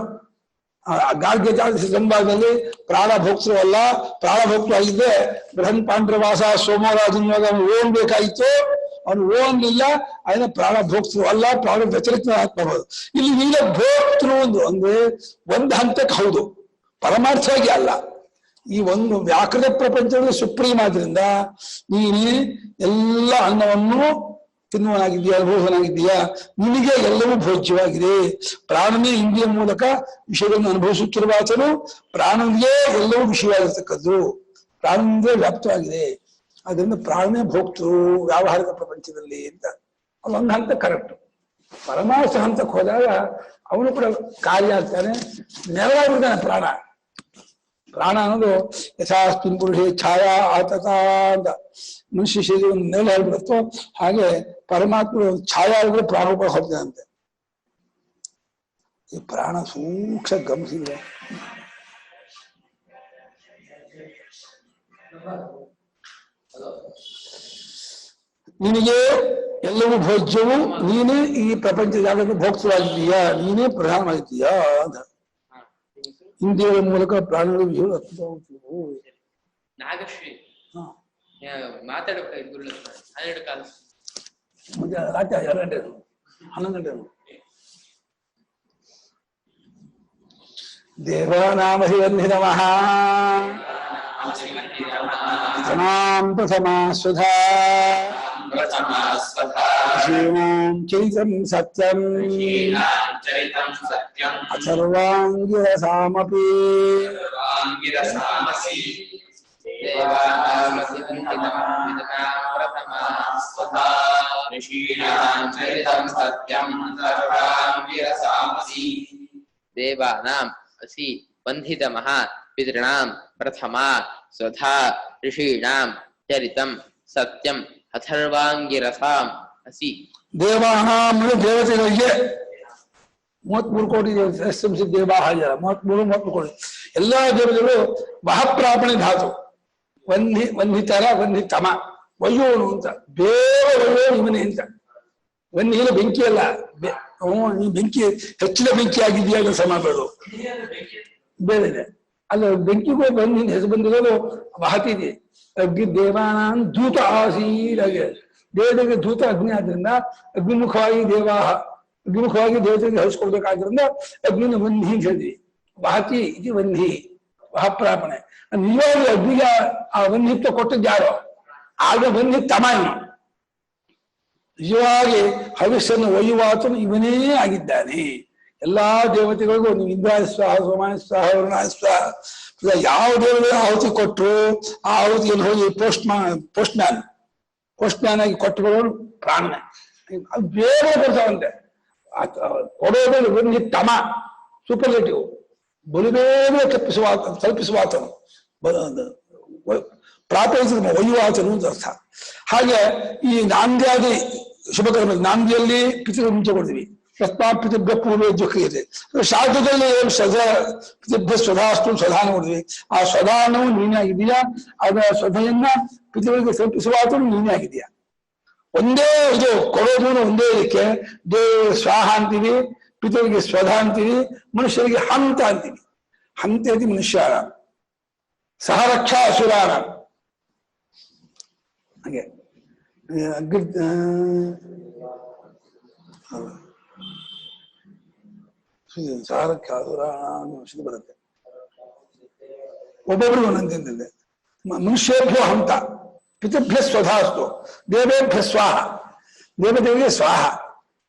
ಗಾರ್ಗ್ಯ ಸಂಭಾಗದಲ್ಲಿ ಪ್ರಾಣ ಭೋಕ್ತೃವಲ್ಲ. ಪ್ರಾಣ ಭೋಕ್ತೃ ಆಗಿದ್ದೆ ಬೃಹನ್ ಪಾಂಡ್ರವಾಸ ಸೋಮರಾಜನ್ವಾಗ ಅವನು ಓನ್ ಬೇಕಾಗಿತ್ತು. ಅವನು ಓನ್ಲಿಲ್ಲ. ಅದನ್ನ ಪ್ರಾಣ ಭೋಕ್ತೃ ಅಲ್ಲ, ಪ್ರಾಣ ವ್ಯತಿರಿಕ್ತ ಹಾಕ್ಬಹುದು. ಇಲ್ಲಿ ನೀನೇ ಭೋಕ್ತೃ ಅಂದ್ರೆ ಒಂದು ಹಂತಕ್ಕೆ ಹೌದು, ಪರಮಾರ್ಥವಾಗಿ ಅಲ್ಲ. ಈ ಒಂದು ವ್ಯಾಕೃತ ಪ್ರಪಂಚದಲ್ಲಿ ಸುಪ್ರೀಂ ಆದ್ರಿಂದ ನೀನೇ ಎಲ್ಲ ಅನ್ನವನ್ನು ತಿನ್ನುವನಾಗಿದ್ದೀಯಾ, ಅನುಭವಿಸನಾಗಿದ್ದೀಯಾ. ನಿನಗೆ ಎಲ್ಲವೂ ಭೋಜ್ಯವಾಗಿದೆ. ಪ್ರಾಣನೇ ಇಂದ್ರಿಯ ಮೂಲಕ ವಿಷಯಗಳನ್ನು ಅನುಭವಿಸುತ್ತಿರುವಾತನು ಪ್ರಾಣನಿಗೆ ಎಲ್ಲವೂ ವಿಷಯವಾಗಿರ್ತಕ್ಕದ್ದು. ಪ್ರಾಣನಿಗೆ ವ್ಯಾಪ್ತವಾಗಿದೆ. ಅದರಿಂದ ಪ್ರಾಣನೇ ಭೋಕ್ತೃ ವ್ಯಾವಹಾರಿಕ ಪ್ರಪಂಚದಲ್ಲಿ ಅಂತ ಒಂದು ಹಂತ ಕರೆಕ್ಟ್. ಪರಮಾರ್ಥ ಹಂತಕ್ಕೆ ಹೋದಾಗ ಅವನು ಕೂಡ ಕಾರ್ಯ ಆಗ್ತಾನೆ, ನೆರಳಾಗ್ಬಿಡ್ತಾನೆ ಪ್ರಾಣ. ಪ್ರಾಣ ಅನ್ನೋದು ಯಥಾಸ್ಮಿನ್ ಪುರುಷೇ ಛಾಯಾ ಆತತ ಅಂತ ಮನುಷ್ಯ ಶರೀರ ನೆರಳು ಹೇಳ್ಬಿಡುತ್ತೋ ಹಾಗೆ ಪರಮಾತ್ಮ ಛಾಯಾ ಆಗಿದ್ರೆ ಪ್ರಾಣ ಕೂಡ ಹೋಗ್ತಾನಂತೆ. ಈ ಪ್ರಾಣ ಸೂಕ್ಷ್ಮ ಗಮನಿಸಿದ್ರೆ ನಿನಗೆ ಎಲ್ಲವೂ ಭೋಜ್ಯವು, ನೀನೇ ಈ ಪ್ರಪಂಚ ಜಾಗಕ್ಕೆ ಭೋಕ್ತವಾಗಿದ್ದೀಯಾ, ನೀನೇ ಪ್ರಧಾನವಾಗಿದ್ದೀಯಾ ಅಂತ. ಇಂದ್ರಿಯಗಳ ಮೂಲಕ ಪ್ರಾಣಗಳು ವಿಷಯಗಳು ಅರ್ಥವಾಗುತ್ತಿದ್ದವು. ನಾಗಶ್ರೀ ಮಾತಾಡಬೇಕಾಗಿ ಗುರುಲಕ್ಷ್ಮಣ 12 ಕಾಲ ರಾತ್ರಿ 2 ಗಂಟೆ 11 ಗಂಟೆ. ದೇವಾನಾಮಧಿವನ್ನಿನಮಃ ಪ್ರಥಮಾ ಸ್ವಧಾ ಶ್ರೀಮಾಂ ಚೈತಂ ಸತ್ಯಂ ಅಸರ್ವಾಂಗಿರಸಾಮಪಿ ದೇವಾನಾಂ ಅಸಿ ವಂದಿತಮಃ ಪಿತೃಣಾಂ ಪ್ರಥಮಾ ಸ್ವಧಾ ಋಷೀಣಾಂ ಚರಿತಂ ಸತ್ಯಂ ಅಥರ್ವಾಂಗಿರಸಾಂ ಅಸಿ. ದೇವಾನಾಂ ದೇವತೆಗಳಿಗೆ 33 ಕೋಟಿ ದೇವಾ ಹಾಜರ 33 ಕೋಟಿ ಎಲ್ಲಾ ದೇವತೆಗಳು ಮಹಾಪ್ರಾಪಣೆ ಧಾತು. ವಂದಿತರ ವಂದಿತಮ ವಯ್ಯೋನು ಅಂತ ಬೇರೆ ವಯ್ಯೋ ಇವನೇ ಅಂತ. ವನ್ನಿನ ಬೆಂಕಿ ಅಲ್ಲ, ನೀ ಬೆಂಕಿ ಹೆಚ್ಚಿನ ಬೆಂಕಿ ಆಗಿದೆಯಾ ಅಂತ ಸಮ ಬೇಡ ಬೇರೆ ಇದೆ ಅಲ್ಲ. ಬೆಂಕಿಗೂ ಬಂದಿನ ಹೆಸರು ಬಂದಿರೋದು ಮಹತಿದೆ. ಅಗ್ನಿ ದೇವಾನಾಂ ದೂತ ಆಸೀರಾಗೆ ದೇವತೆಗೆ ದೂತ ಅಗ್ನಿ ಆದ್ರಿಂದ ಅಗ್ನಿಮುಖವಾಗಿ ಅಗ್ನಿಮುಖವಾಗಿ ದೇವತೆಗೆ ಹರಿಸ್ಕೊಡ್ಬೇಕಾದ್ರಿಂದ ಅಗ್ನಿನ ವಂಧಿ ಅಂತ ಹೇಳಿದ್ವಿ. ವಹತಿ ಇದು ವಂಧಿ ವಹಪ್ರಾಪಣೆ. ನಿಜವಾಗಿ ಅಗ್ನಿಗೆ ಆ ವಂಧಿತ್ವ ಕೊಟ್ಟದ್ದು ಯಾರೋ ಆಗ ವಂಧಿ ತಮಾನು. ನಿಜವಾಗಿ ಹವಿಸ್ಸನ್ನು ಒಯ್ಯುವಾತನು ಇವನೇ ಆಗಿದ್ದಾನೆ. ಎಲ್ಲಾ ದೇವತೆಗಳಿಗೂ ನೀವು ಇಂದ್ರಾಯ ಸ್ವಾಹ ಸೋಮಾಯ ಸ್ವಾಹ ವರುಣಾಯ ಸ್ವಾಹ ಯಾವ ದೇವರಿಗೆ ಆಹುತಿ ಕೊಟ್ಟರು ಆ ಆಹುತಿಯನ್ನು ಹೋಗಿ ಪೋಸ್ಟ್ ಮ್ಯಾನ್ ಆಗಿ ಕೊಟ್ಟುಕೊಳ್ಳೋರು ಪ್ರಾಣನೇ. ಅದು ಬೇರೆ ಕೊಡ್ತಾವಂತೆ. ಕೊಡೋದು ಒಂದು ತಮ ಸೂಪರ್ಲೇಟಿವ್ ಬಲು ಬೇರೆ ತಲುಪಿಸುವಾತನು ಪ್ರಾಪಂಚಿಕ ಒಯ್ಯುವಾತನು ಅಂತ ಅರ್ಥ. ಹಾಗೆ ಈ ನಾಂದ್ಯಾದಿ ಶುಭಕರ್ಮ ನಾಂದಿಯಲ್ಲಿ ಪಿತೃ ಮುಂಚೆ ಕೊಡ್ತೀವಿ. ತಸ್ಮಾತ್ ಪಿತೃಭ್ಯ ಪೂರ್ವ ದುಃಖಿಯತೆ. ಶಾಖದಲ್ಲಿ ಪಿತೃಭ್ಯ ಸ್ವಧಾಸ್ತು ಸ್ವಧಾನ ಕೊಡ್ತೀವಿ. ಆ ಸ್ವಧಾನವು ನೀನೇ ಆಗಿದೆಯಾ, ಅದರ ಸ್ವಧೆಯನ್ನ ಪಿತೃಗಳಿಗೆ ತಲುಪಿಸುವಾತನು ನೀನೇ ಆಗಿದೆಯಾ. ಒಂದೇ ಇದು ಕೊಡೋದು ಒಂದೇ ಇದಕ್ಕೆ ದೇವ ಸ್ವಾಹ ಅಂತೀವಿ, ಪಿತೃಗಳಿಗೆ ಸ್ವಧ ಅಂತೀವಿ, ಮನುಷ್ಯರಿಗೆ ಹಂತ ಅಂತೀವಿ. ಹಂತೇತಿ ಮನುಷ್ಯರ ಸಹ ರಕ್ಷಾ ಅಸುರಾನ. ಹಾಗೆ ಸಹರಕ್ಷಾ ಅಸುರಾಣ ಬರುತ್ತೆ. ಒಬ್ಬೊಬ್ರಿಗೂ ಒಂದೊಂದಿದೆ. ಮನುಷ್ಯೇಭ್ಯೋ ಹಂತ, ಪಿತೃಭ್ಯ ಸ್ವಧಾಸ್ತು, ದೇವೇಭ್ಯ ಸ್ವಾಹ. ದೇವತೆಗಳಿಗೆ ಸ್ವಾಹ,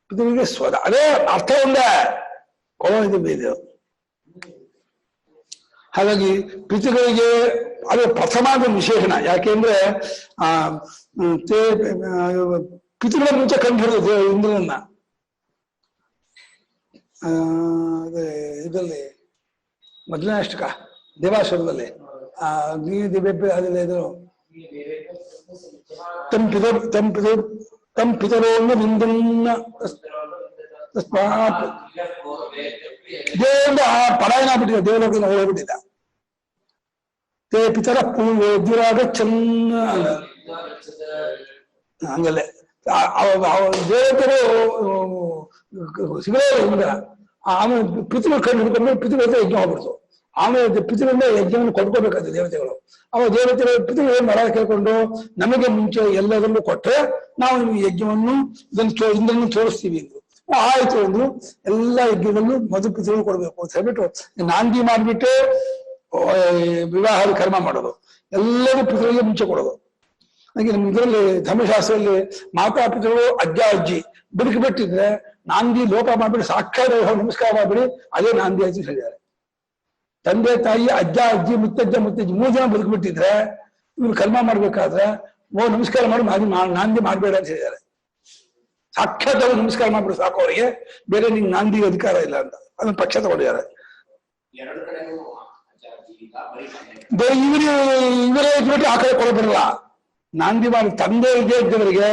ಪಿತೃಗಳಿಗೆ ಸ್ವಧ. ಅದೇ ಅರ್ಥ ಒಂದೇ, ಕೊಡೋ ಇದು ಬೇರೆ. ಹಾಗಾಗಿ ಪಿತೃಗಳಿಗೆ ಅದು ಪ್ರಥಮಾದ ವಿಶೇಷಣ. ಯಾಕೆಂದ್ರೆ ಪಿತೃಗಳ ಮುಂಚೆ ಕಂಡು ಹಿಡಿದು ಇಂದ್ರನನ್ನ ಇದರಲ್ಲಿ ಮೊದಲನೇ ಅಷ್ಟಕ ದೇವಾಸುರದಲ್ಲಿ ಅಗ್ನಿ ದಿವ್ಯ ಅದಿಲ್ಲ ಇದು ತಂ ಪಿತರೋನ್ನ ಬಿಂದನ್ನ ದೇವರಿಂದ ಪರಾಯಣ ಆಗ್ಬಿಟ್ಟಿದೆ, ದೇವಲೋಕದಿಂದ ಹೋಗ್ಬಿಟ್ಟಿದ್ದ. ತೇ ಪಿತರ ಪೂರ್ವರಾಗ ಚನ್ನ ಹಂಗಲ್ಲೇ ದೇವತೆಗಳು ಸಿಗಲೇ ಇಂದ್ರ. ಆಮೇಲೆ ಪಿತೃಗಳು ಕಂಡು ಹಿಡ್ಕೊಂಡು ಪಿತೃಗಳ ಯಜ್ಞ ಹೋಗ್ಬಿಡ್ತು. ಆಮೇಲೆ ಪಿತೃಗಳಿಂದ ಯಜ್ಞವನ್ನು ಕೊಡ್ಕೋಬೇಕಾದ್ರೆ ದೇವತೆಗಳು. ಅವಾಗ ದೇವತೆಗಳು ಪಿತೃಗಳು ಮರ ಕೇಳ್ಕೊಂಡು ನಮಗೆ ಮುಂಚೆ ಎಲ್ಲದನ್ನು ಕೊಟ್ಟರೆ ನಾವು ನಿಮ್ಗೆ ಯಜ್ಞವನ್ನು ಇದನ್ನು ತೋರಿಸ್ತೀವಿ ಅಂದ್ರು. ಆಯ್ತು ಅಂದ್ರು. ಎಲ್ಲ ಯಜ್ಞದಲ್ಲೂ ಮೊದಲು ಪಿತೃಗಳು ಕೊಡ್ಬೇಕು ಅಂತ ಹೇಳ್ಬಿಟ್ಟು ನಾಂದಿ ಮಾಡ್ಬಿಟ್ಟು ವಿವಾಹದ ಕರ್ಮ ಮಾಡೋದು, ಎಲ್ಲರೂ ಪಿತೃಗಳಿಗೆ ಮುಂಚೆ ಕೊಡೋದು. ಹಾಗೆ ನಮ್ಗೆ ಇದರಲ್ಲಿ ಧರ್ಮಶಾಸ್ತ್ರದಲ್ಲಿ ಮಾತಾ ಪಿತೃಗಳು ಅಜ್ಜ ಅಜ್ಜಿ ಬಿಟ್ಟಿದ್ರೆ ನಾಂದಿ ಲೋಪ ಮಾಡ್ಬಿಡಿ, ಸಾಕ್ಷಾತ್ ನಮಸ್ಕಾರ ಮಾಡ್ಬಿಡಿ, ಅದೇ ನಾಂದಿ ಅಜ್ಜಿ ಹೇಳಿದ್ದಾರೆ. ತಂದೆ ತಾಯಿ ಅಜ್ಜ ಅಜ್ಜಿ ಮುತ್ತಜ್ಜ ಮುತ್ತಜ್ಜಿ 3 ಜನ ಬದುಕ್ಬಿಟ್ಟಿದ್ರೆ ಇವ್ರು ಕರ್ಮ ಮಾಡ್ಬೇಕಾದ್ರೆ ನಮಸ್ಕಾರ ಮಾಡಿ ನಾಂದಿ ಮಾಡ್ಬೇಡ ಅಂತ ಹೇಳಿದ್ದಾರೆ. ಸಾಕ್ಷಾತ್ ಅವ್ರು ನಮಸ್ಕಾರ ಮಾಡ್ಬಿಟ್ಟು ಸಾಕು ಅವರಿಗೆ, ಬೇರೆ ನಿಂಗೆ ನಾಂದಿ ಅಧಿಕಾರ ಇಲ್ಲ ಅಂತ ಅದನ್ನ ಪಕ್ಷ ತಗೊಂಡಿದ್ದಾರೆ. ಎರಡು ಕಡೆನೂ ಈಗ ಬರೀ ಇವರೇ ಇದ್ಬಿಟ್ಟು ಆ ಕಡೆ ಕೊಡಬರಲ್ಲ. ನಾಂದಿ ಮಾಡಿ ತಂದೆ ಇದ್ದೇ ಇದ್ದವರಿಗೆ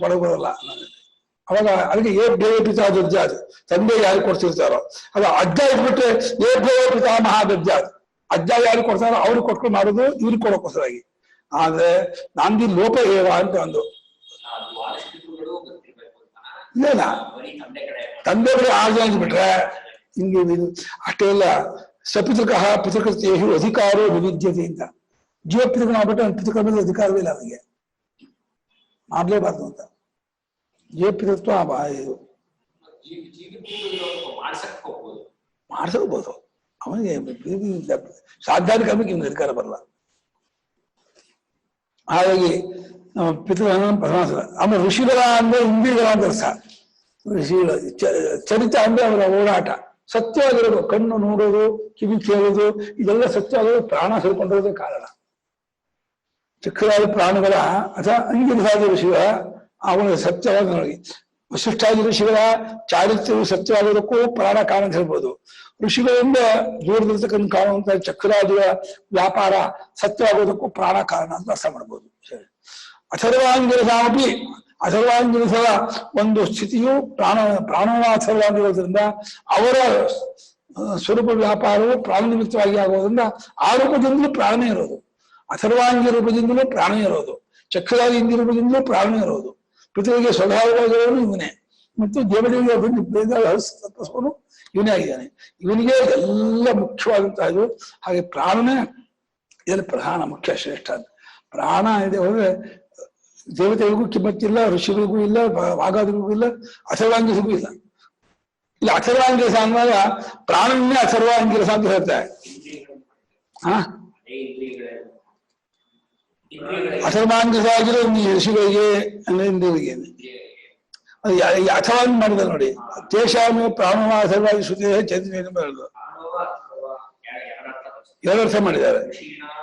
ಕೊಡಕ್ ಬರಲ್ಲ. ಅವಾಗ ಅದಕ್ಕೆ ಏ ದೇವ ಪಿತಾ ದರ್ಜಾದ್, ತಂದೆ ಯಾರು ಕೊಡ್ತಿರ್ತಾರೋ ಅದು ಅಜ್ಜ ಇದ್ಬಿಟ್ರೆ ಏ ದೇವ ಪಿತಾ ಮಹಾದರ್ಜಾದ್, ಅಜ್ಜ ಯಾರು ಕೊಡ್ತಾರೋ ಅವ್ರಿಗೆ ಕೊಟ್ಕೊಂಡು ಮಾಡೋದು ಇವ್ರಿಗೆ ಕೊಡೋಕೋಸರಾಗಿ. ಆದ್ರೆ ನಾಂದಿ ಲೋಪ ಏವ ಅಂತ ಒಂದು ಇಲ್ಲ, ತಂದೆ ಕಡೆ 6 ಜನ ಬಿಟ್ರೆ ಹಿಂಗೆ ಅಷ್ಟೇ ಇಲ್ಲ. ಸಪಿತೃಕಃ ಪಿತೃಕೃತ್ಯೇಹಿ ಅಧಿಕಾರೋ ವಿವಿಧ್ಯತೆ ಅಂತ, ಜೀವ ಪಿತೃಕ ಮಾಡ್ಬಿಟ್ಟು ಅವ್ನ ಪಿತೃಕರ್ಮದ ಅಧಿಕಾರವೇ ಇಲ್ಲ ಅವನಿಗೆ, ಮಾಡ್ಲೇಬಾರ್ದು ಅಂತ. ಜೀವ ಪಿತೃತ್ವ ಇದು ಮಾಡ್ಸಬಹುದು ಅವನಿಗೆ, ಸಾಧಾರಣ ಕರ್ಮಕ್ಕೆ ಇವನಿಗೆ ಅಧಿಕಾರ ಬರಲ್ಲ. ಹಾಗಾಗಿ ಪಿತೃ ಪರಮಾಸ. ಆಮೇಲೆ ಋಷಿಗಳ ಅಂದ್ರೆ ಇಂದ್ರಿಯಗಳ ಅಂತ ಅರ್ಥ. ಋಷಿಗಳ ಚರಿತ ಅಂದ್ರೆ ಅವರ ಓಡಾಟ ಸತ್ಯವಾಗಿರೋದು, ಕಣ್ಣು ನೋಡೋದು, ಕಿವಿ ಕೇಳೋದು, ಇದೆಲ್ಲ ಸತ್ಯವಾಗಿರೋದು ಪ್ರಾಣ ಸೇರ್ಕೊಂಡಿರೋದೇ ಕಾರಣ. ಚಕ್ರಾದಿ ಪ್ರಾಣಿಗಳ ಅಥವಾ ಅಂಗಿರಸಾದ ಋಷಿಗಳ ಅವನ ಸತ್ಯವಾದ ನೋಡಿ, ವಶಿಷ್ಠಾದಿ ಋಷಿಗಳ ಚಾರಿತ್ರ್ಯವು ಸತ್ಯವಾಗಿರೋಕ್ಕೂ ಪ್ರಾಣ ಕಾರಣ ಅಂತ ಹೇಳ್ಬೋದು. ಋಷಿಗಳಿಂದ ದೂರದಿರ್ತಕ್ಕಂಥ ಕಾಣುವಂತ ಚಕ್ರಾದಿಗಳ ವ್ಯಾಪಾರ ಸತ್ಯವಾಗೋದಕ್ಕೂ ಪ್ರಾಣ ಕಾರಣ ಅಂತ ಅರ್ಥ ಮಾಡ್ಬೋದು. ಅಥರ್ವಾಂಗಿರಸಾಮಪಿ, ಅಥರ್ವಾಂಗಿರಸದ ಒಂದು ಸ್ಥಿತಿಯು ಪ್ರಾಣವಾಥರ್ವಾಗಿರೋದ್ರಿಂದ ಅವರ ಸ್ವರೂಪ ವ್ಯಾಪಾರವು ಪ್ರಾಣ ನಿಮಿತ್ತವಾಗಿ ಆಗೋದ್ರಿಂದ ಆ ರೂಪದಿಂದಲೂ ಪ್ರಾಣನೇ ಇರೋದು, ಅಥರ್ವಾಂಗಿ ರೂಪದಿಂದಲೂ ಪ್ರಾಣ ಇರೋದು, ಚಕ್ರಾದಿ ಇಂದಿ ರೂಪದಿಂದಲೂ ಪ್ರಾಣ ಇರೋದು. ಪಿತೃಗೆ ಸ್ವಭಾವವಾಗಿರೋನು ಇವನೇ, ಮತ್ತು ದೇವರಿಗೆ ತತ್ವನು ಇವನೇ ಆಗಿದ್ದಾನೆ. ಇವನಿಗೆ ಎಲ್ಲ ಮುಖ್ಯವಾದಂತಹ ಇದು. ಹಾಗೆ ಪ್ರಾಣನೇ ಇದರಲ್ಲಿ ಪ್ರಧಾನ ಮುಖ್ಯ ಶ್ರೇಷ್ಠ. ಪ್ರಾಣ ಇದೆ ಹೋದ್ರೆ ದೇವತೆಗಳಿಗೂ ಕಿಮ್ಮತ್ತಿಲ್ಲ, ಋಷಿಗಳಿಗೂ ಇಲ್ಲ, ವಾಗಾದಿಗಳಿಗೂ ಇಲ್ಲ, ಅಥರ್ವಾಂಗಿರಿಗೂ ಇಲ್ಲ. ಇಲ್ಲ ಅಥರ್ವಾಂಗಿರಸ ಅಂದಾಗ ಪ್ರಾಣನ್ನೇ ಅಥರ್ವಾಂಗಿರಸ ಅಂತ ಹೇಳ್ತಾರೆ. ಅಥರ್ವಾಂಗಿರಸ ಆಗಿರೋ ಋಷಿಗಳಿಗೆ ಅಂದ್ರೆ ಇಂದ್ರಿಯರಿಗೆ ಅದು ಅಥರ್ವಾಂಗಿ ಮಾಡಿದ ನೋಡಿ. ತೇಷಾಮೇ ಪ್ರಾಣವ ಅಥರ್ವಾಗಿ ಶ್ರುತಿ ಚೈತನ್ಯ ಹೇಳಿದ್ರು, ಎರಡು ಅರ್ಥ ಮಾಡಿದ್ದಾರೆ.